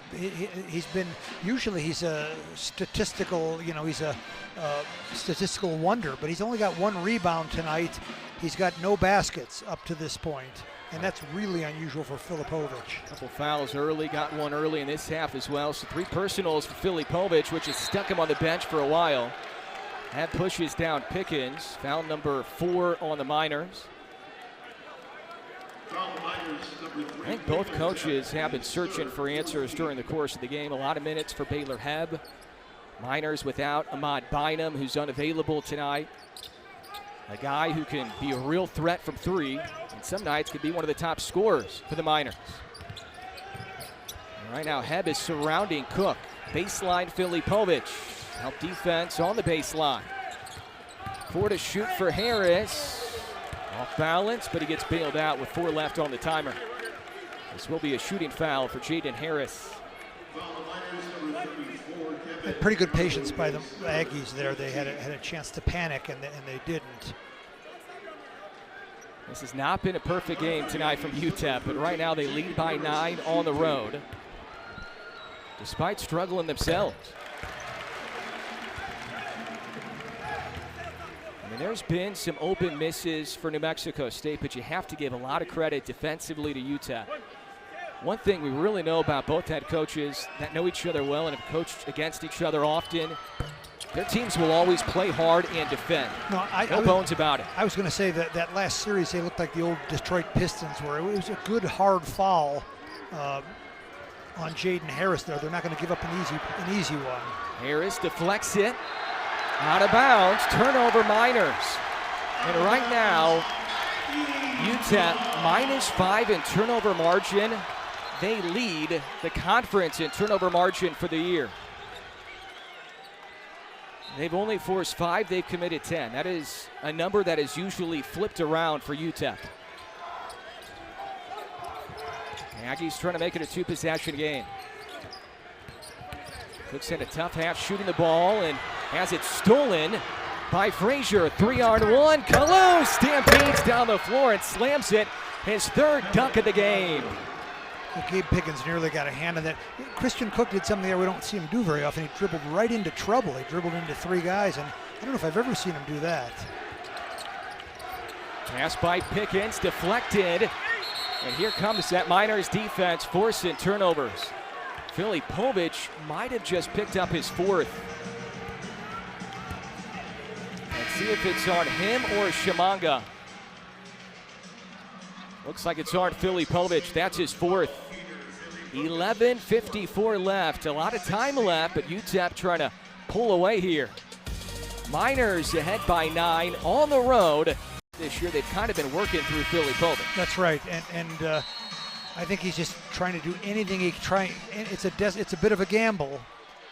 been, usually he's a statistical, he's a statistical wonder, but he's only got 1 rebound tonight. He's got no baskets up to this point, and that's really unusual for Filipovic. Couple fouls early, got 1 early in this half as well. So 3 personals for Filipovic, which has stuck him on the bench for a while. That pushes down Pickens. Foul number 4 on the Miners. I think both coaches have been searching for answers during the course of the game. A lot of minutes for Baylor Hebb. Miners without Ahmad Bynum, who's unavailable tonight. A guy who can be a real threat from 3. And And some nights could be one of the top scorers for the Miners. And right now, Hebb is surrounding Cook. Baseline, Filipovic. Help defense on the baseline. 4 to shoot for Harris. Off balance, but he gets bailed out with 4 left on the timer. This will be a shooting foul for Jaden Harris. Pretty good patience by the Aggies there. They had a chance to panic, and they didn't. This has not been a perfect game tonight from UTEP, but right now they lead by 9 on the road, despite struggling themselves. I mean, there's been some open misses for New Mexico State, but you have to give a lot of credit defensively to UTEP. One thing we really know about both head coaches that know each other well and have coached against each other often, their teams will always play hard and defend. No bones about it. I was going to say that last series, they looked like the old Detroit Pistons, where it was a good hard foul on Jaden Harris there. They're not going to give up an easy one. Harris deflects it. Out of bounds. Turnover Miners. And right now, UTEP -5 in turnover margin. They lead the conference in turnover margin for the year. They've only forced 5, they've committed 10. That is a number that is usually flipped around for UTEP. The Aggies trying to make it a 2-possession game. Cook's in a tough half, shooting the ball, and has it stolen by Frazier. 3-on-1, Kalu stampedes down the floor and slams it. His 3rd dunk of the game. Gabe Pickens nearly got a hand on that. Christian Cook did something there we don't see him do very often. He dribbled right into trouble. He dribbled into 3 guys, and I don't know if I've ever seen him do that. Pass by Pickens, deflected. And here comes that Miners defense forcing turnovers. Filipovic might have just picked up his 4th. Let's see if it's on him or Shimanga. Looks like it's on Filipovic. That's his 4th. 11:54 left. A lot of time left, but UTEP trying to pull away here. Miners ahead by 9 on the road. This year they've kind of been working through Filipovic. That's right, and I think he's just trying to do anything he can try. It's a bit of a gamble.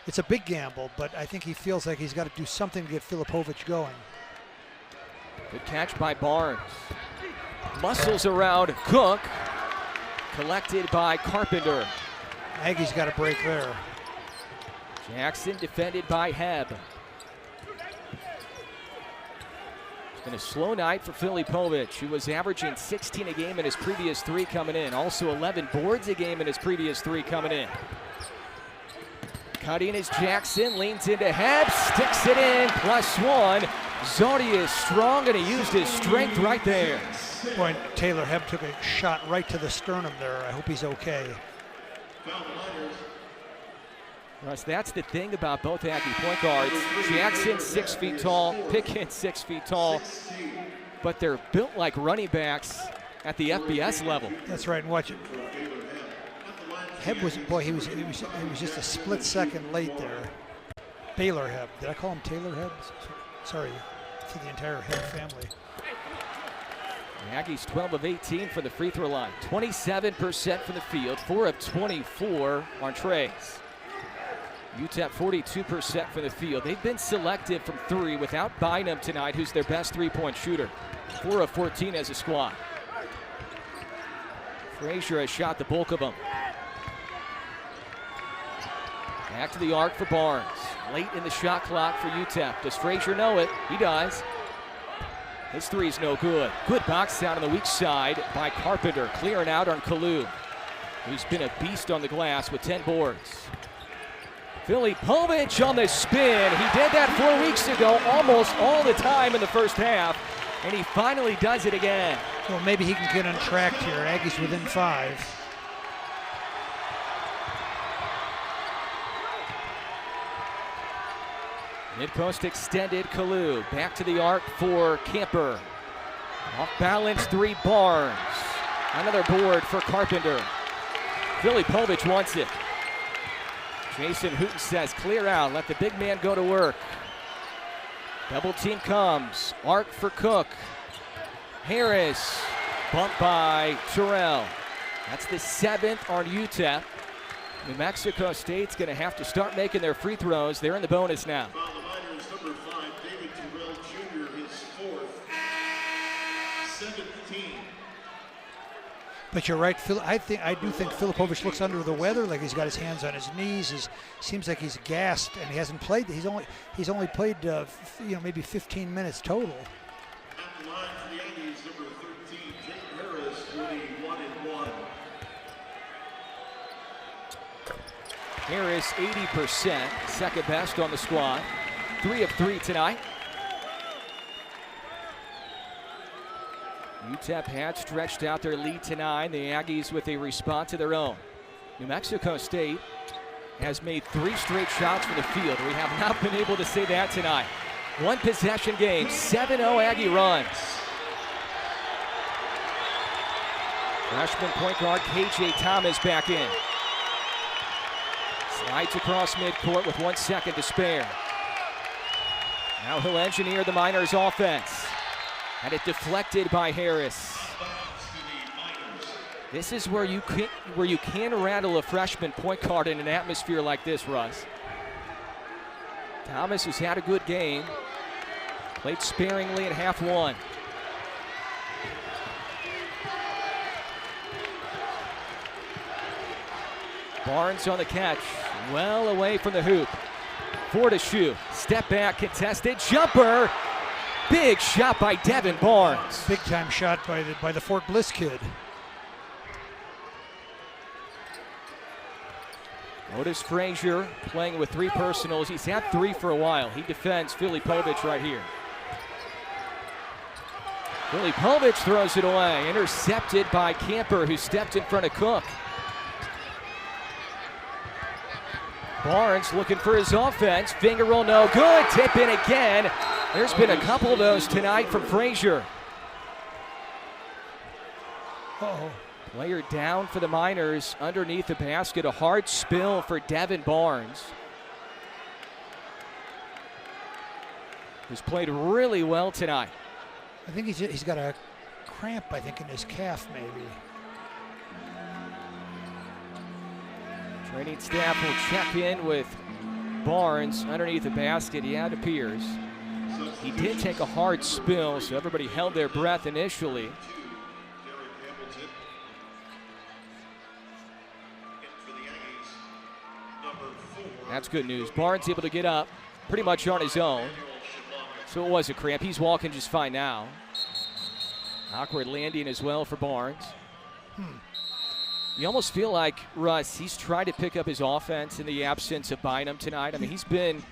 It's a big gamble, but I think he feels like he's got to do something to get Filipovic going. Good catch by Barnes. Muscles around Cook. Collected by Carpenter. Aggie's got a break there. Jackson defended by Hebb. It's been a slow night for Filipovic, who was averaging 16 a game in his previous 3 coming in. Also 11 boards a game in his previous 3 coming in. Cutting is Jackson, leans into Hebb, sticks it in, +1. Zodi is strong, and he used his strength right there. Boy, Taylor Hebb took a shot right to the sternum there. I hope he's okay. Russ, that's the thing about both Aggie point guards. Jackson 6 feet tall, Pickens 6 feet tall, but they're built like running backs at the FBS level. That's right, and watch it. Hebb was, boy, he was just a split second late there. Baylor Hebb. Did I call him Taylor Hebb? Sorry to the entire Hebb family. The Aggies 12 of 18 for the free throw line. 27% from the field, 4 of 24 on trays. UTEP 42% from the field. They've been selective from 3 without Bynum tonight, who's their best 3-point shooter. 4 of 14 as a squad. Frazier has shot the bulk of them. Back to the arc for Barnes. Late in the shot clock for UTEP. Does Frazier know it? He does. His 3's no good. Good box out on the weak side by Carpenter. Clearing out on Kalu, who's been a beast on the glass with 10 boards. Filipovic on the spin. He did that 4 weeks ago almost all the time in the first half, and he finally does it again. Well, maybe he can get on track here. Aggies within 5. Mid-post extended, Kalu. Back to the arc for Camper. Off balance 3, Barnes. Another board for Carpenter. Filipovic wants it. Jason Hooten says clear out, let the big man go to work. Double team comes, arc for Cook. Harris Bumped by Terrell. That's the 7th on UTEP. New Mexico State's going to have to start making their free throws. They're in the bonus now. Foul the Miners, number 5, David Terrell Jr., his 4th, 17. But you're right, Phil. I do think Filipovic looks under the weather, like he's got his hands on his knees. Seems like he's gassed, and he hasn't played. He's only played maybe 15 minutes total. At the line for the Aggies, number 13, Jake Harris, 21-1. Harris, 80%, second best on the squad. 3 of 3 tonight. UTEP had stretched out their lead to 9. The Aggies with a response of their own. New Mexico State has made 3 straight shots from the field. We have not been able to say that tonight. 1 possession game, 7-0 Aggie runs. Freshman point guard KJ Thomas back in. Slides across midcourt with 1 second to spare. Now he'll engineer the Miners' offense. Had it deflected by Harris. This is where you can rattle a freshman point guard in an atmosphere like this, Russ. Thomas has had a good game. Played sparingly at half one. Barnes on the catch, well away from the hoop. 4 to shoot. Step back, contested jumper. Big shot by Devin Barnes. Big time shot by the Fort Bliss kid. Otis Frazier playing with 3 personals. He's had 3 for a while. He defends Filipovic right here. Filipovic throws it away. Intercepted by Camper, who stepped in front of Cook. Barnes looking for his offense. Finger roll no good. Tip in again. There's been a couple of those tonight from Frazier. Uh-oh. Player down for the Miners underneath the basket. A hard spill for Devin Barnes, who's played really well tonight. I think he's got a cramp, I think, in his calf maybe. Training staff will check in with Barnes underneath the basket. Yeah, it appears. He did take a hard spill, so everybody held their breath initially. That's good news. Barnes able to get up pretty much on his own. So it was a cramp. He's walking just fine now. Awkward landing as well for Barnes. You almost feel like, Russ, he's tried to pick up his offense in the absence of Bynum tonight. I mean, he's been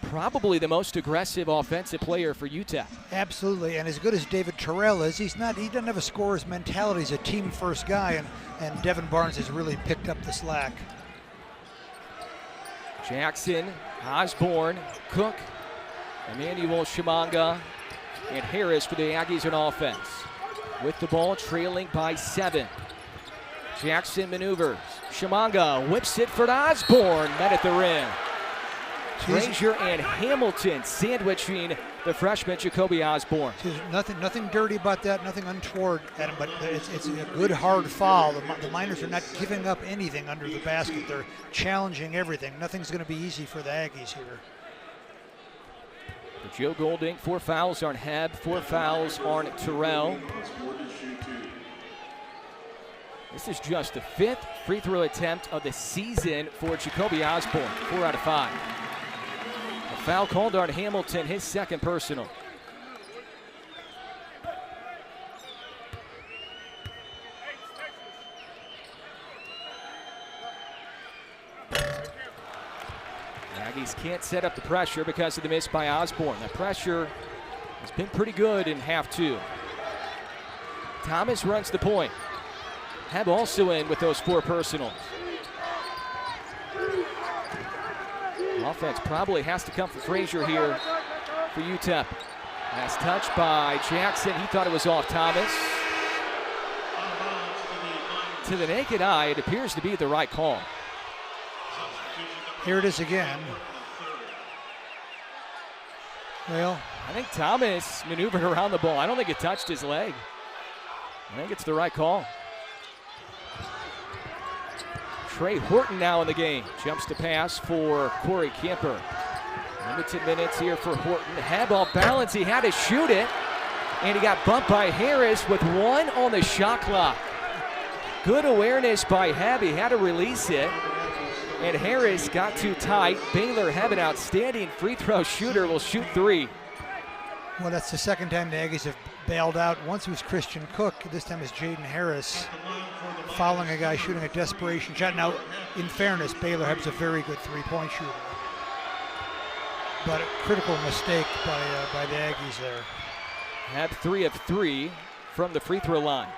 probably the most aggressive offensive player for UTEP. Absolutely, and as good as David Terrell is, he doesn't have a scorer's mentality. He's a team-first guy, and Devin Barnes has really picked up the slack. Jackson, Osborne, Cook, Emmanuel Shimanga, and Harris for the Aggies on offense. With the ball trailing by 7. Jackson maneuvers. Shimanga whips it for Osborne. Met at the rim. Frazier and Hamilton sandwiching the freshman Jacoby Osborne. Nothing dirty about that, nothing untoward, Adam, but it's a good hard foul. The Miners are not giving up anything under the basket. They're challenging everything. Nothing's going to be easy for the Aggies here. For Joe Golding, 4 fouls on Heb, 4 fouls on Terrell. This is just the 5th free throw attempt of the season for Jacoby Osborne, 4 out of 5. A foul called on Hamilton, his 2nd personal. Aggies can't set up the pressure because of the miss by Osborne. The pressure has been pretty good in half 2. Thomas runs the point. Heb also in with those 4 personals. Offense probably has to come from Frazier here for UTEP. Last touch by Jackson. He thought it was off Thomas. To the naked eye, it appears to be the right call. Here it is again. Well, I think Thomas maneuvered around the ball. I don't think it touched his leg. I think it's the right call. Trey Horton now in the game. Jumps to pass for Corey Camper. Limited minutes here for Horton. Had ball balance, he had to shoot it. And he got bumped by Harris with 1 on the shot clock. Good awareness by Hebb, he had to release it. And Harris got too tight. Baylor Hebb, an outstanding free throw shooter, will shoot 3. Well, that's the second time the Aggies have bailed out. Once it was Christian Cook, this time it's Jaden Harris fouling a guy shooting a desperation shot. Now, in fairness, Baylor Hebb's a very good three-point shooter. But a critical mistake by the Aggies there. Hebb 3 of 3 from the free throw line.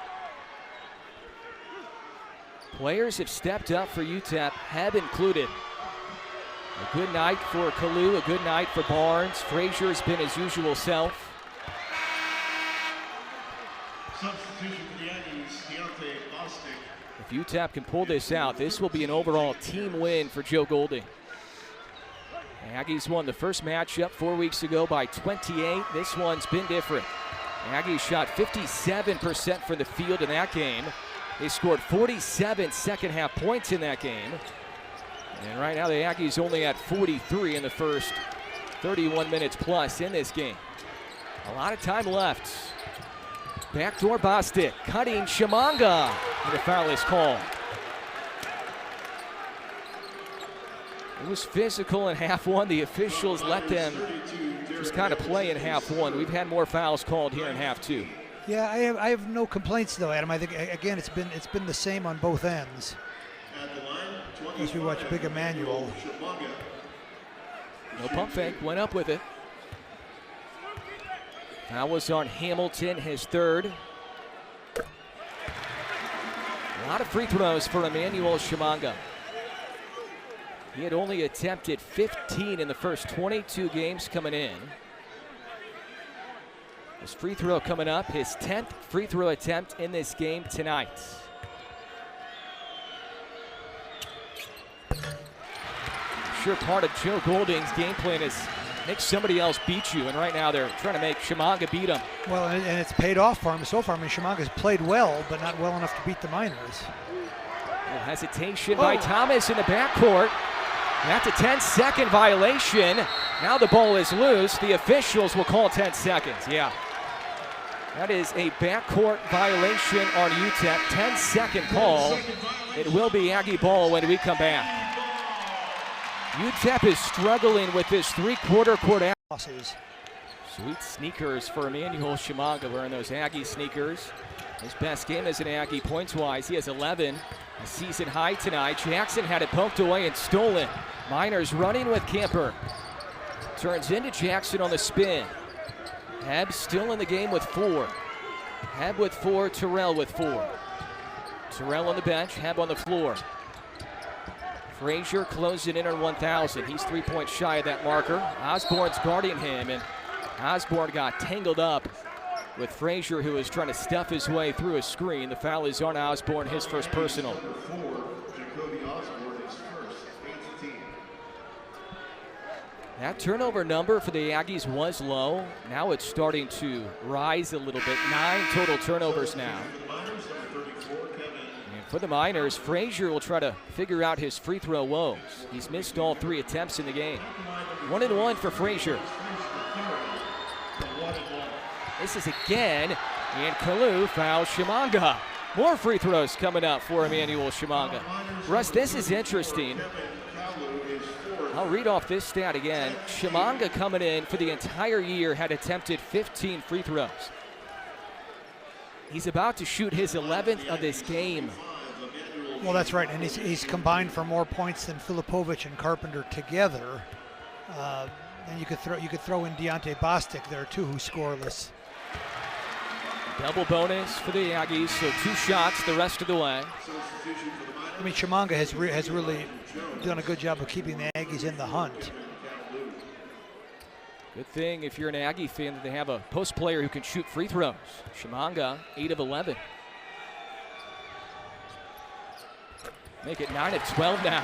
Players have stepped up for UTEP, Hebb included. A good night for Kalu, a good night for Barnes. Frazier has been his usual self. Substitution for the Aggies, If UTEP can pull this out, this will be an overall team win for Joe Golding. The Aggies won the first matchup 4 weeks ago by 28. This one's been different. The Aggies shot 57% from the field in that game. They scored 47 second half points in that game. And right now the Aggies only at 43 in the first 31 minutes plus in this game. A lot of time left. Backdoor Bostic, cutting Shimanga, and the foul is called. It was physical in half one. The officials let them just kind of play in half one. We've had more fouls called here in half two. Yeah, I have no complaints though, Adam. I think again it's been the same on both ends. As we watch Big Emmanuel. No pump fake, went up with it. That was on Hamilton, his third. A lot of free throws for Emmanuel Shimanga. He had only attempted 15 in the first 22 games coming in. His free throw coming up, his 10th free throw attempt in this game tonight. I'm sure part of Joe Golding's game plan is make somebody else beat you, and right now they're trying to make Shimanga beat him. Well, and it's paid off for him so far. I mean, Shimanga's played well, but not well enough to beat the Miners. A hesitation by Thomas in the backcourt. That's a 10-second violation. Now the ball is loose. The officials will call 10 seconds. Yeah. That is a backcourt violation on UTEP. 10-second call. It will be Aggie ball when we come back. UTEP is struggling with this three-quarter court losses. Sweet sneakers for Emmanuel Shimanga wearing those Aggie sneakers. His best game as an Aggie points-wise. He has 11. A season high tonight. Jackson had it poked away and stolen. Miners running with Camper. Turns into Jackson on the spin. Hebb still in the game with 4. Hebb with 4, Terrell with 4. Terrell on the bench, Hebb on the floor. Frazier closing in on 1,000. He's 3 points shy of that marker. Osborne's guarding him, and Osborne got tangled up with Frazier, who is trying to stuff his way through a screen. The foul is on Osborne, his first personal. That turnover number for the Aggies was low. Now it's starting to rise a little bit. 9 total turnovers now. And for the Miners, Frazier will try to figure out his free throw woes. He's missed all 3 attempts in the game. 1-1 for Frazier. This is again, and Kalu fouls Shimanga. More free throws coming up for Emmanuel Shimanga. Russ, this is interesting. I'll read off this stat again. Shimanga coming in for the entire year had attempted 15 free throws. He's about to shoot his 11th of this game. Well, that's right, and he's combined for more points than Filipovic and Carpenter together. And you could throw in Deontay Bostic there too, who's scoreless. Double bonus for the Aggies, so 2 shots the rest of the way. I mean, Shimanga has really done a good job of keeping the Aggies in the hunt. Good thing if you're an Aggie fan that they have a post player who can shoot free throws. Shimanga, 8 of 11. Make it 9 of 12 now.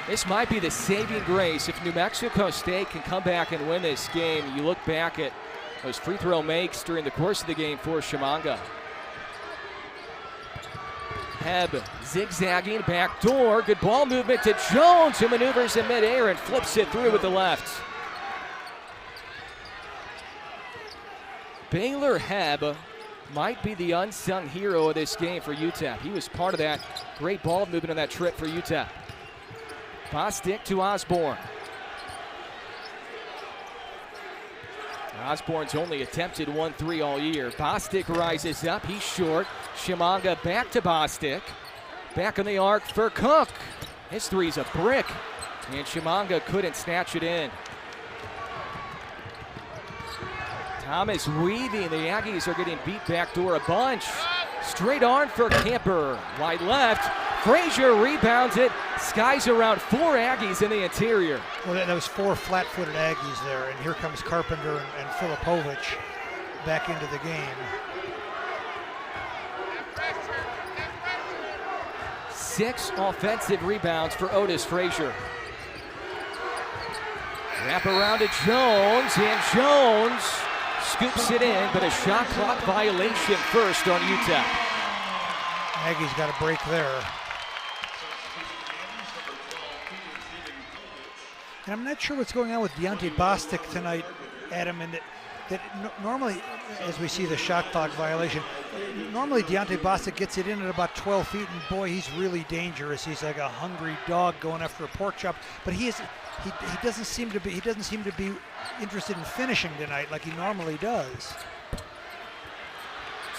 This might be the saving grace. If New Mexico State can come back and win this game, you look back at those free throw makes during the course of the game for Shimanga. Heb zigzagging back door. Good ball movement to Jones, who maneuvers in midair and flips it through with the left. Baylor Heb might be the unsung hero of this game for UTEP. He was part of that great ball movement on that trip for UTEP. Bostic to Osborne. Osborne's only attempted 1-3 all year. Bostic rises up, he's short. Shimanga back to Bostic. Back on the arc for Cook. His three's a brick, and Shimanga couldn't snatch it in. Thomas weaving, the Aggies are getting beat backdoor a bunch. Straight on for Camper, wide left. Frazier rebounds it, skies around 4 Aggies in the interior. Well, that was 4 flat-footed Aggies there, and here comes Carpenter and Filipovich back into the game. 6 offensive rebounds for Otis Frazier. Wrap around to Jones, and Jones scoops it in, but a shot clock violation first on UTEP. Aggies got a break there. And I'm not sure what's going on with Deontay Bostic tonight, Adam, and normally, as we see the shot clock violation, normally Deontay Bostic gets it in at about 12 feet, and boy, he's really dangerous. He's like a hungry dog going after a pork chop, but he doesn't seem to be interested in finishing tonight like he normally does.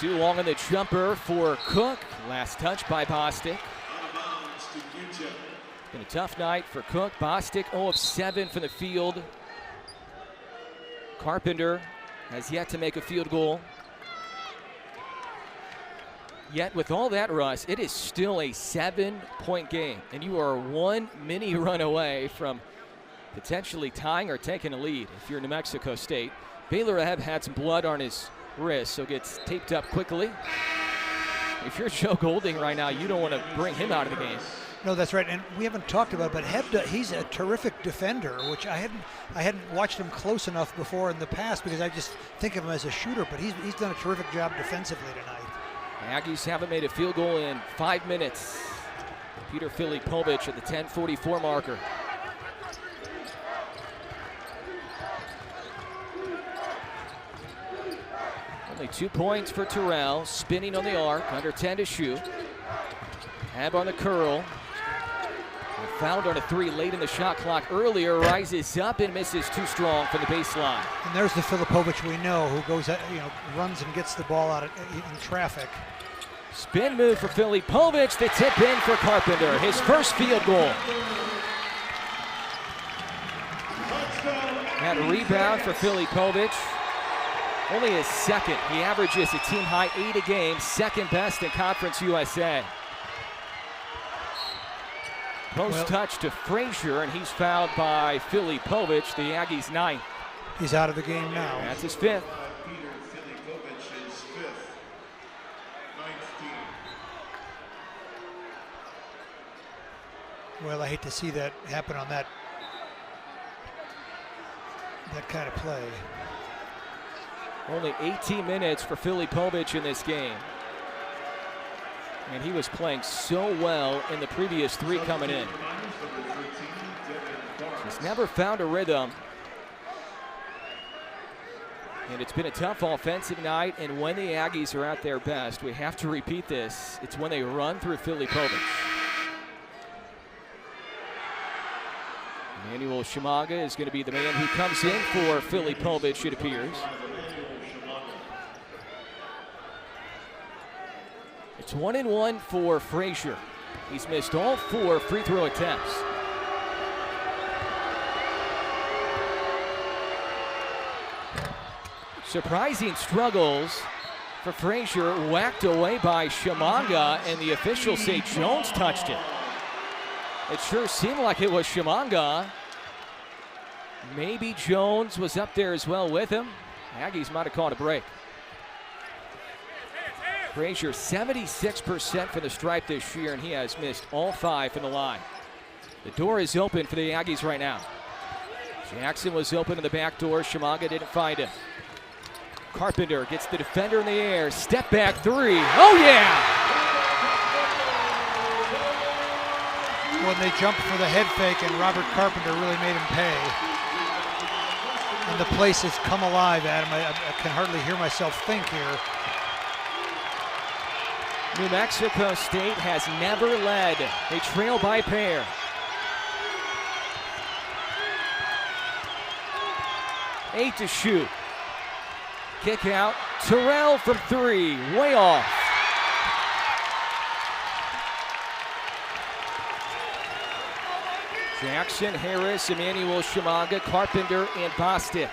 Too long on the jumper for Cook. Last touch by Bostic. Been a tough night for Cook. Bostic 0 of 7 from the field. Carpenter has yet to make a field goal. Yet with all that, Russ, it is still a 7-point game, and you are 1 mini run away from potentially tying or taking a lead if you're New Mexico State. Baylor have had some blood on his wrist, so gets taped up quickly. If you're Joe Golding right now, you don't want to bring him out of the game. No, that's right, and we haven't talked about it, but he's a terrific defender, which I hadn't watched him close enough before in the past because I just think of him as a shooter, but he's done a terrific job defensively tonight. Aggies haven't made a field goal in 5 minutes. Peter Filipovich at the 10:44 marker. Only 2 points for Terrell, spinning on the arc, under 10 to shoot. Heb on the curl. Fouled on a 3 late in the shot clock earlier, rises up and misses too strong from the baseline. And there's the Filipovich we know who goes, runs and gets the ball out in traffic. Spin move for Filipovich, the tip in for Carpenter, his first field goal. That rebound for Filipovich. Only his second. He averages a team high 8 a game, second best in Conference USA. Post touch to Frazier, and he's fouled by Filipovich, the Aggies' 9th. He's out of the game now. That's his 5th. Peter Filipovich is 5th. 19. Well, I hate to see that happen on that kind of play. Only 18 minutes for Filipovich in this game. And he was playing so well in the previous 3 coming in. He's never found a rhythm. And it's been a tough offensive night, and when the Aggies are at their best, we have to repeat this, it's when they run through Filipovich. Emmanuel Shimanga is going to be the man who comes in for Filipovich, it appears. It's 1-1 for Frazier. He's missed all 4 free throw attempts. Surprising struggles for Frazier, whacked away by Shimanga, and the officials say Jones touched it. It sure seemed like it was Shimanga. Maybe Jones was up there as well with him. Aggies might have caught a break. Frazier 76% from the stripe this year, and he has missed all 5 from the line. The door is open for the Aggies right now. Jackson was open in the back door. Shimanga didn't find him. Carpenter gets the defender in the air. Step back 3. Oh, yeah! when they jumped for the head fake, and Robert Carpenter really made him pay. And the place has come alive, Adam. I can hardly hear myself think here. New Mexico State has never led. They trail by pair. Eight to shoot. Kick out. Terrell from three. Way off. Jackson, Harris, Emmanuel Shimanga, Carpenter, and Bostic.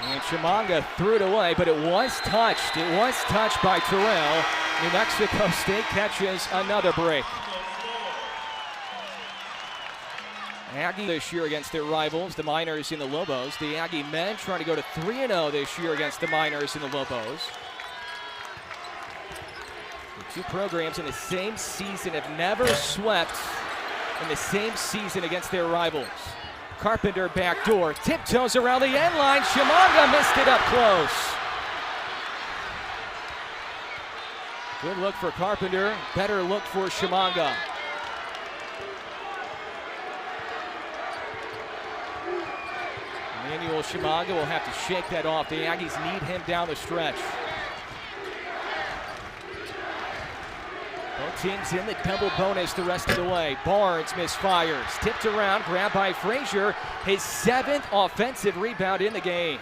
And Shimanga threw it away, but it was touched. It was touched by Terrell. New Mexico State catches another break. Aggie this year against their rivals, the Miners and the Lobos. The Aggie men trying to go to 3-0 this year against the Miners and the Lobos. The two programs in the same season have never swept in the same season against their rivals. Carpenter backdoor, tiptoes around the end line. Shimanga missed it up close. Good look for Carpenter, better look for Shimanga. Emmanuel Shimanga will have to shake that off. The Aggies need him down the stretch. Both teams in the double bonus the rest of the way. Barnes misfires, tipped around, grabbed by Frazier. His 7th offensive rebound in the game.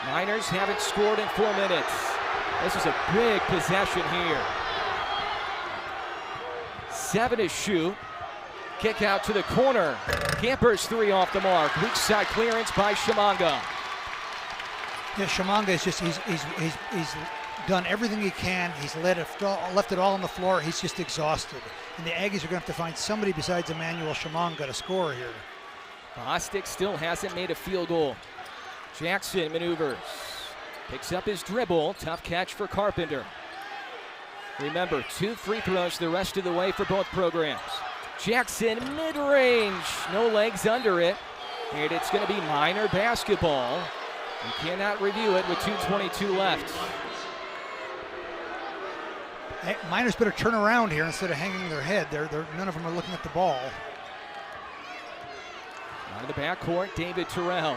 Miners haven't scored in 4 minutes. This is a big possession here. 7 to shoot. Kick out to the corner. Camper's 3 off the mark. Weak side clearance by Shimanga. Yeah, Shimanga is just, he's done everything he can. He's left it all on the floor. He's just exhausted. And the Aggies are going to have to find somebody besides Emmanuel Shimanga to score here. Bostic still hasn't made a field goal. Jackson maneuvers. Picks up his dribble. Tough catch for Carpenter. Remember, 2 free throws the rest of the way for both programs. Jackson mid-range. No legs under it. And it's going to be Miner basketball. You cannot review it with 2:22 left. Miners better turn around here instead of hanging their head. None of them are looking at the ball. Out of the backcourt, David Terrell.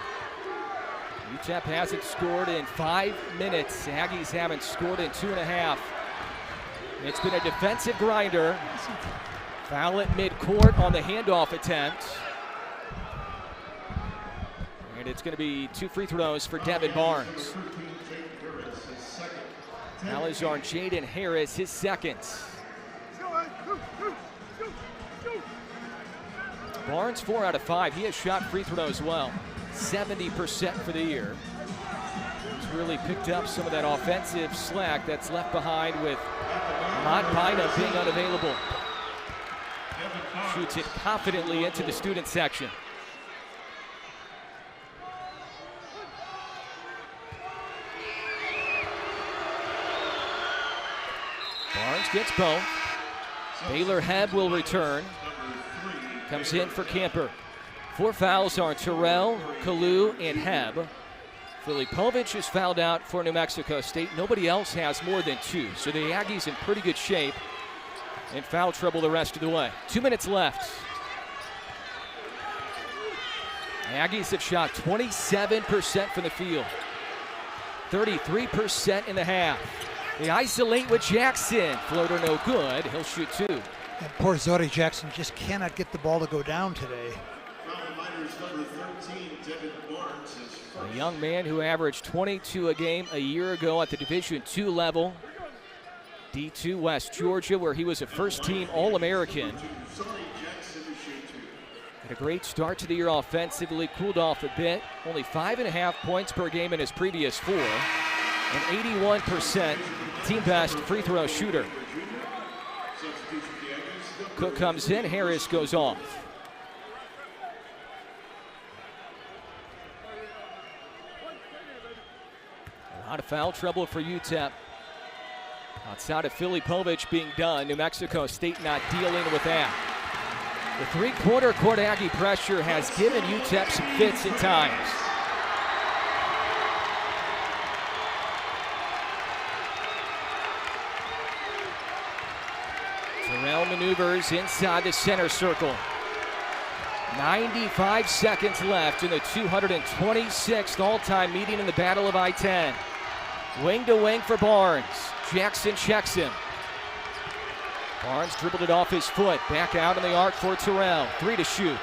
UTEP hasn't scored in 5 minutes. Aggies haven't scored in 2.5. It's been a defensive grinder. Foul at midcourt on the handoff attempt. And it's going to be 2 free throws for Devin Barnes. Now is on Jaden Harris, his 2nd. Barnes 4 out of 5. He has shot free throws well. 70% for the year. He's really picked up some of that offensive slack that's left behind with Mont Bynum being unavailable. Shoots it confidently into the student section. Barnes gets both. Baylor Hebb will return. Comes in for Camper. 4 fouls are Terrell, Kalu, and Hebb. Filipovic is fouled out for New Mexico State. Nobody else has more than 2. So the Aggies in pretty good shape. In foul trouble the rest of the way. 2 minutes left. The Aggies have shot 27% from the field. 33% in the half. They isolate with Jackson. Floater no good. He'll shoot 2. And poor Zori Jackson just cannot get the ball to go down today. A young man who averaged 22 a game a year ago at the Division II level. D2 West Georgia, where he was a first-team All-American. Had a great start to the year offensively, cooled off a bit. Only 5.5 points per game in his previous 4. An 81% team best free throw shooter. Cook comes in, Harris goes off. A lot of foul trouble for UTEP. Outside of Filipovic being done, New Mexico State not dealing with that. The 3-quarter court Aggie pressure has given UTEP some fits at times. maneuvers inside the center circle. 95 seconds left in the 226th all-time meeting in the Battle of I-10. Wing to wing for Barnes. Jackson checks him. Barnes dribbled it off his foot. Back out in the arc for Terrell. 3 to shoot.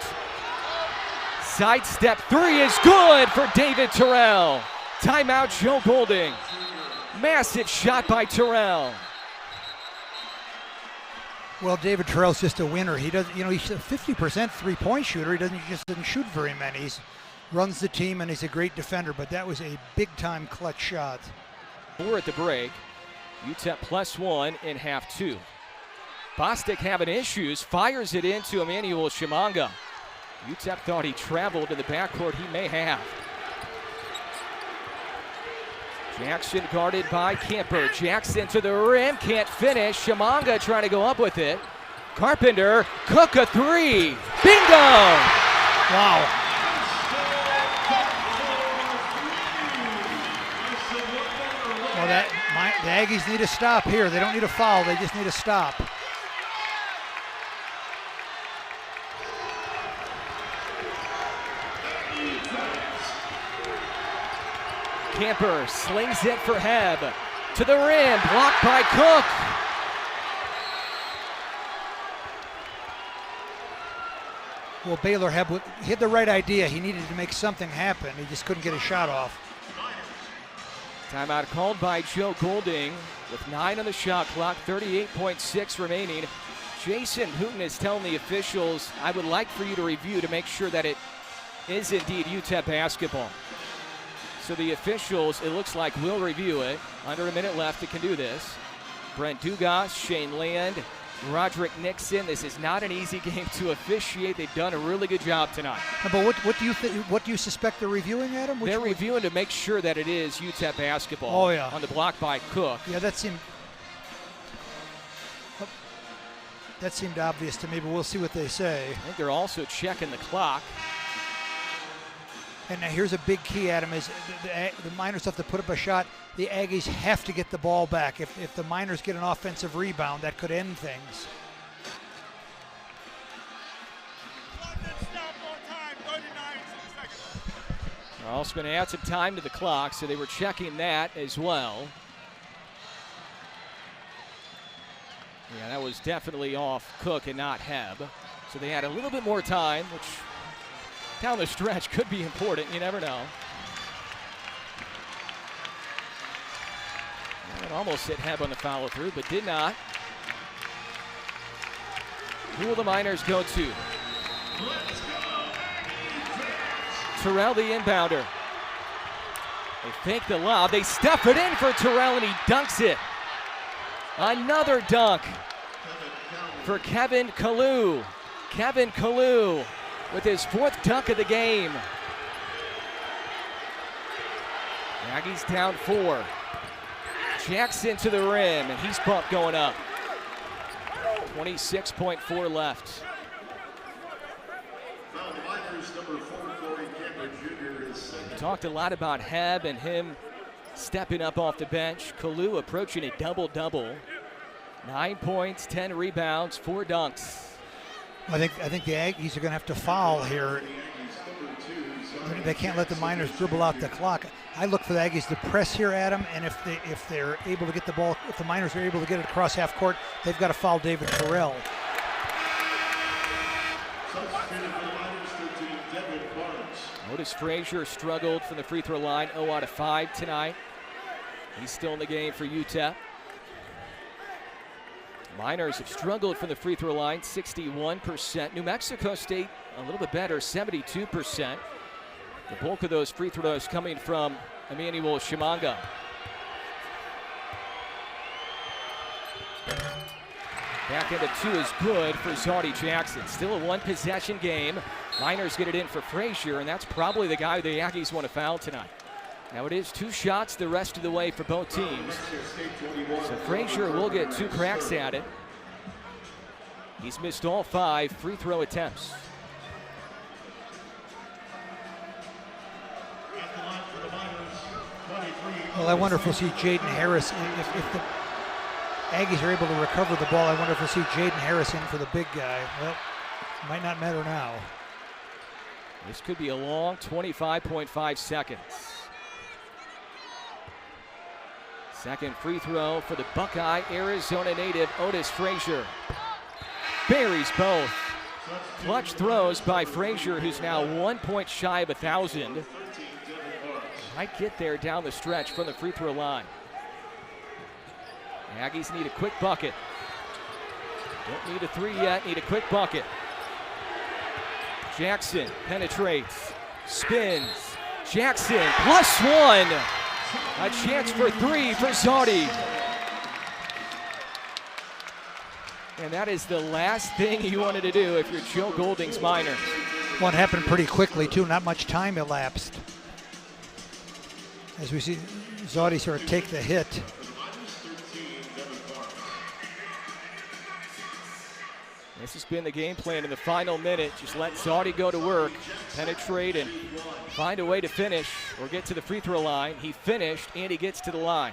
Sidestep 3 is good for David Terrell. Timeout, Joe Golding. Massive shot by Terrell. Well, David Terrell's just a winner. He doesn't, he's a 50% three-point shooter. He doesn't shoot very many. He runs the team and he's a great defender, but that was a big-time clutch shot. We're at the break. UTEP +1 in half 2. Bostic having issues, fires it into Emmanuel Shimanga. UTEP thought he traveled to the backcourt. He may have. Jackson guarded by Camper. Jackson to the rim, can't finish. Shimanga trying to go up with it. Carpenter, Cook a 3. Bingo! Wow. Well, the Aggies need a stop here. They don't need a foul. They just need a stop. Camper slings it for Heb. To the rim, blocked by Cook. Well, Baylor had the right idea. He needed to make something happen. He just couldn't get a shot off. Timeout called by Joe Golding with 9 on the shot clock, 38.6 remaining. Jason Hooten is telling the officials, I would like for you to review to make sure that it is indeed UTEP basketball. So the officials, it looks like, will review it. Under a minute left, it can do this. Brent Dugas, Shane Land, Roderick Nixon. This is not an easy game to officiate. They've done a really good job tonight. But what do you suspect they're reviewing, Adam? They're reviewing to make sure that it is UTEP basketball. Oh, yeah. On the block by Cook. Yeah, that seemed obvious to me, but we'll see what they say. I think they're also checking the clock. And now here's a big key, Adam, is the Miners have to put up a shot. The Aggies have to get the ball back. If the Miners get an offensive rebound, that could end things. They're also going to add some time to the clock, so they were checking that as well. Yeah, that was definitely off Cook and not Heb. So they had a little bit more time, which down the stretch could be important. You never know. It almost hit Heb on the follow-through, but did not. Who will the Miners go to? Terrell, the inbounder. They fake the lob. They stuff it in for Terrell, and he dunks it. Another dunk for Kevin Kalu. Kevin Kalu with his 4th dunk of the game. Aggies down 4. Jackson to the rim, and he's bumped going up. 26.4 left. We talked a lot about Heb and him stepping up off the bench. Kalu approaching a double-double. 9 points, 10 rebounds, 4 dunks. I think the Aggies are going to have to foul here. They can't let the Miners dribble out the clock. I look for the Aggies to press here, Adam, and if they're able to get the ball, if the Miners are able to get it across half court, they've got to foul David Terrell. Otis Frazier struggled from the free throw line, 0 out of 5 tonight. He's still in the game for UTEP. Miners have struggled from the free throw line, 61%. New Mexico State a little bit better, 72%. The bulk of those free throws coming from Emmanuel Shimanga. Back into 2 is good for Zaudy Jackson. Still a 1-possession game. Miners get it in for Frazier, and that's probably the guy the Aggies want to foul tonight. Now it is 2 shots the rest of the way for both teams. So Frazier will get 2 cracks at it. He's missed all 5 free throw attempts. Well, I wonder if we'll see Jaden Harris. Aggies are able to recover the ball. I wonder if we'll see Jaden Harrison for the big guy. Well, might not matter now. This could be a long 25.5 seconds. Second free throw for the Buckeye, Arizona native Otis Frazier. Buries both. Clutch throws by Frazier, who's now 1 point shy of 1,000. Might get there down the stretch from the free throw line. Aggies need a quick bucket. Don't need a three yet, need a quick bucket. Jackson penetrates, spins. Jackson +1. A chance for three for Zardi. And that is the last thing you wanted to do if you're Joe Golding's Miners. One happened pretty quickly too, not much time elapsed. As we see Zardi sort of take the hit. This has been the game plan in the final minute. Just let Zardi go to work, penetrate, and find a way to finish or get to the free throw line. He finished, and he gets to the line.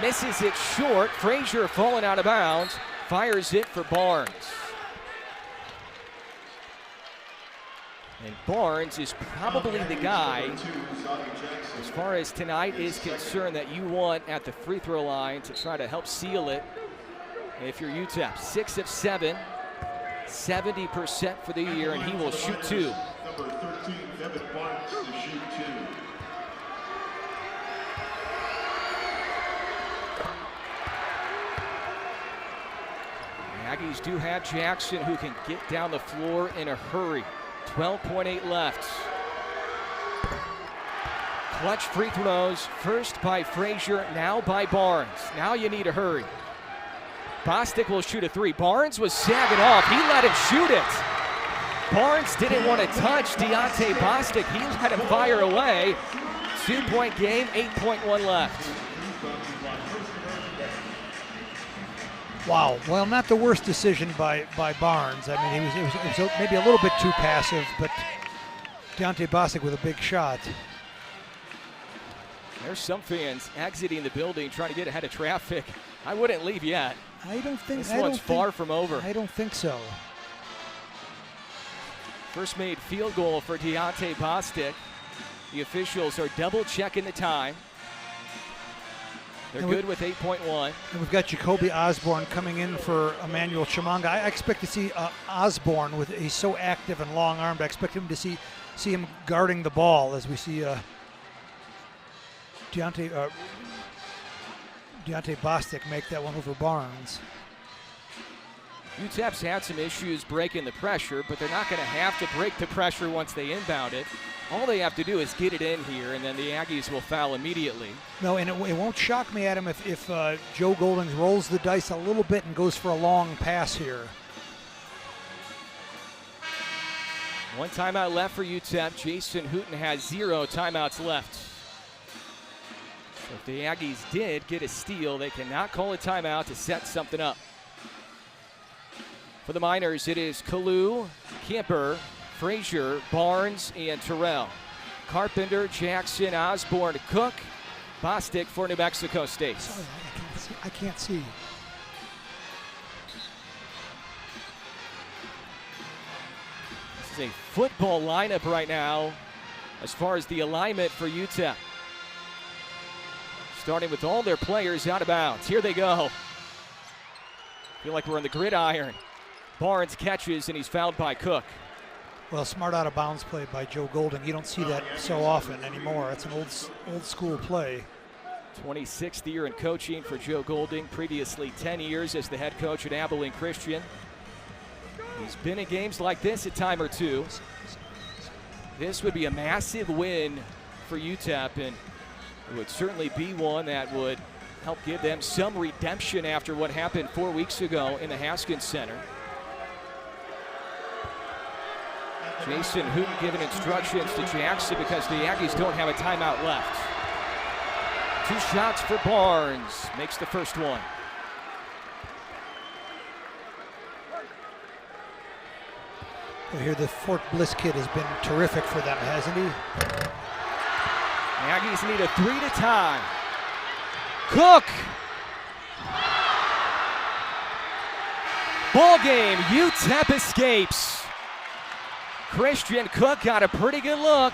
Misses it short. Frazier falling out of bounds. Fires it for Barnes. And Barnes is probably the guy, as far as tonight is concerned, that you want at the free throw line to try to help seal it. If you're UTEP, 6 of 7, 70% for the year, and he will shoot 2. Number 13, Devin Barnes to shoot 2. The Aggies do have Jackson, who can get down the floor in a hurry. 12.8 left. Clutch free throws, first by Frazier, now by Barnes. Now you need to hurry. Bostic will shoot a 3. Barnes was sagging off. He let him shoot it. Barnes didn't want to touch Deontay Bostic. He let him fire away. 2-point game, 8.1 left. Wow. Well, not the worst decision by Barnes. I mean, it was maybe a little bit too passive, but Deontay Bostic with a big shot. There's some fans exiting the building trying to get ahead of traffic. I wouldn't leave yet. I don't think this one's far from over. I don't think so. First made field goal for Deontay Bostic. The officials are double checking the time. They're good with 8.1. And we've got Jacoby Osborne coming in for Emmanuel Chimanga. I expect to see Osborne, he's so active and long-armed. I expect him to see him guarding the ball as we see Deontay Bostic make that one over Barnes. UTEP's had some issues breaking the pressure, but they're not going to have to break the pressure once they inbound it. All they have to do is get it in here, and then the Aggies will foul immediately. No, and it won't shock me, Adam, if Joe Golding rolls the dice a little bit and goes for a long pass here. One timeout left for UTEP. Jason Hooten has 0 timeouts left. So if the Aggies did get a steal, they cannot call a timeout to set something up. For the Miners, it is Kalu, Camper, Frazier, Barnes, and Terrell. Carpenter, Jackson, Osborne, Cook, Bostic for New Mexico State. Sorry, I can't see. This is a football lineup right now as far as the alignment for UTEP. Starting with all their players out of bounds. Here they go. Feel like we're on the gridiron. Barnes catches, and he's fouled by Cook. Well, smart out of bounds play by Joe Golding. You don't see that so often anymore. It's an old school play. 26th year in coaching for Joe Golding. Previously 10 years as the head coach at Abilene Christian. He's been in games like this a time or two. This would be a massive win for UTEP, and it would certainly be one that would help give them some redemption after what happened 4 weeks ago in the Haskins Center. Jason Hooten giving instructions to Jackson because the Aggies don't have a timeout left. 2 shots for Barnes. Makes the first one. Well, here the Fort Bliss kid has been terrific for them, hasn't he? The Aggies need a 3 to tie. Cook. Ball game, UTEP escapes. Christian Cook got a pretty good look.